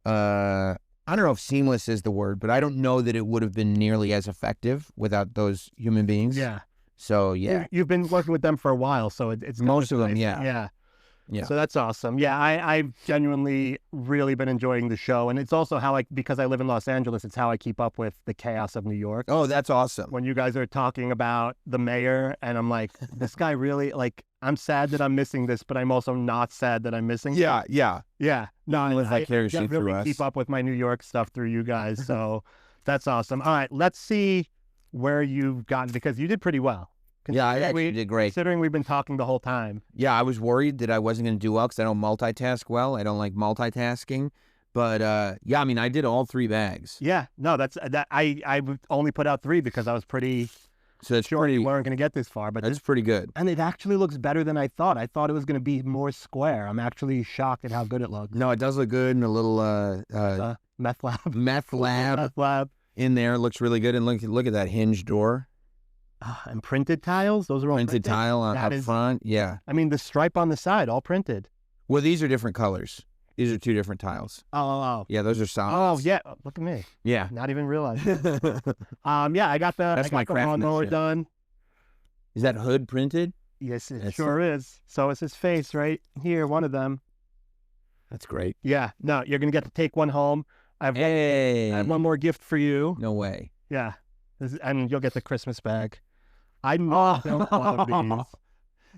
[SPEAKER 2] I don't know if seamless is the word, but I don't know that it would have been nearly as effective without those human beings.
[SPEAKER 1] Yeah.
[SPEAKER 2] So yeah,
[SPEAKER 1] You've been working with them for a while, so it's
[SPEAKER 2] most of them.
[SPEAKER 1] nice.
[SPEAKER 2] Yeah.
[SPEAKER 1] Yeah. So that's awesome. Yeah, I've genuinely really been enjoying the show. And it's also how because I live in Los Angeles, it's how I keep up with the chaos of New York.
[SPEAKER 2] Oh, that's awesome.
[SPEAKER 1] When you guys are talking about the mayor, and I'm like, this guy really, like, I'm sad that I'm missing this, but I'm also not sad that I'm missing
[SPEAKER 3] Yeah, yeah.
[SPEAKER 1] Yeah. No, I
[SPEAKER 2] vicariously through
[SPEAKER 1] really
[SPEAKER 2] us.
[SPEAKER 1] keep up with my New York stuff through you guys. So that's awesome. All right, let's see where you've gotten, because you did pretty well.
[SPEAKER 2] Yeah, I actually did great.
[SPEAKER 1] Considering we've been talking the whole time.
[SPEAKER 2] Yeah, I was worried that I wasn't going to do well because I don't multitask well. I don't like multitasking. But yeah, I mean, I did all 3 bags.
[SPEAKER 1] Yeah, no, I only put out 3 because I was pretty
[SPEAKER 2] So that's
[SPEAKER 1] sure you weren't going to get this far. But
[SPEAKER 2] that's pretty good.
[SPEAKER 1] And it actually looks better than I thought. I thought it was going to be more square. I'm actually shocked at how good it looks.
[SPEAKER 2] No, it does look good, and a little
[SPEAKER 1] meth lab.
[SPEAKER 2] meth lab in there looks really good. And look at that hinge door.
[SPEAKER 1] And printed tiles. Those are all
[SPEAKER 2] Printed tile up front. Yeah.
[SPEAKER 1] I mean, the stripe on the side, all printed.
[SPEAKER 2] Well, these are different colors. These are 2 different tiles.
[SPEAKER 1] Oh.
[SPEAKER 2] Yeah, those are solid.
[SPEAKER 1] Oh, yeah. Look at me.
[SPEAKER 2] Yeah.
[SPEAKER 1] Not even realizing. Yeah, I got the lawnmower done.
[SPEAKER 2] Is that hood printed?
[SPEAKER 1] Yes, it sure is. So is his face right here, one of them.
[SPEAKER 2] That's great.
[SPEAKER 1] Yeah. No, you're going to get to take one home. I have one more gift for you.
[SPEAKER 2] No way.
[SPEAKER 1] Yeah. And you'll get the Christmas bag. I built one of these.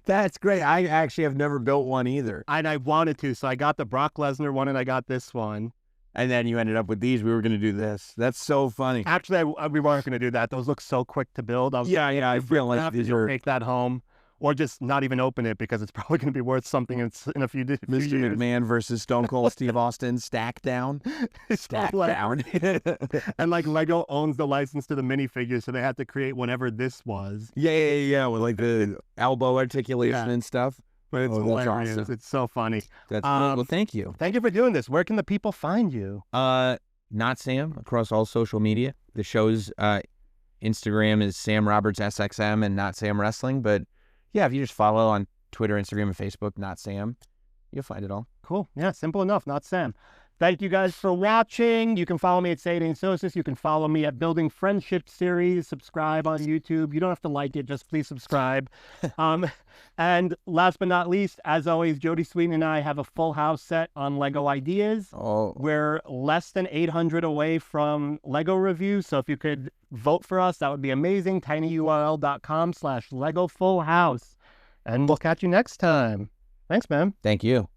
[SPEAKER 3] That's great. I actually have never built one either.
[SPEAKER 1] And I wanted to, so I got the Brock Lesnar one and I got this one.
[SPEAKER 3] And then you ended up with these. We were going to do this. That's so funny.
[SPEAKER 1] Actually, we weren't going to do that. Those look so quick to build.
[SPEAKER 3] Yeah. I feel like these are...
[SPEAKER 1] Take that home, or just not even open it because it's probably going to be worth something in a few years.
[SPEAKER 3] Mr. McMahon versus Stone Cold Steve Austin, stack down. Stack down.
[SPEAKER 1] And like Lego owns the license to the minifigures, so they had to create whatever this was.
[SPEAKER 3] Yeah. With like the elbow articulation and stuff.
[SPEAKER 1] But it's hilarious. Awesome. It's so funny.
[SPEAKER 2] That's well, thank you.
[SPEAKER 1] Thank you for doing this. Where can the people find you?
[SPEAKER 2] Not Sam across all social media. The show's Instagram is Sam Roberts SXM and Not Sam Wrestling. But yeah, if you just follow on Twitter, Instagram, and Facebook, Not Sam, you'll find it all.
[SPEAKER 1] Cool. Yeah, simple enough. Not Sam. Thank you guys for watching. You can follow me at Saying Sosis. You can follow me at Building Friendship Series. Subscribe on YouTube. You don't have to like it. Just please subscribe. And last but not least, as always, Jody Sweeten and I have a full house set on Lego ideas.
[SPEAKER 2] Oh.
[SPEAKER 1] We're less than 800 away from Lego reviews. So if you could vote for us, that would be amazing. tinyurl.com/Lego Full House. And we'll catch you next time. Thanks, man.
[SPEAKER 2] Thank you.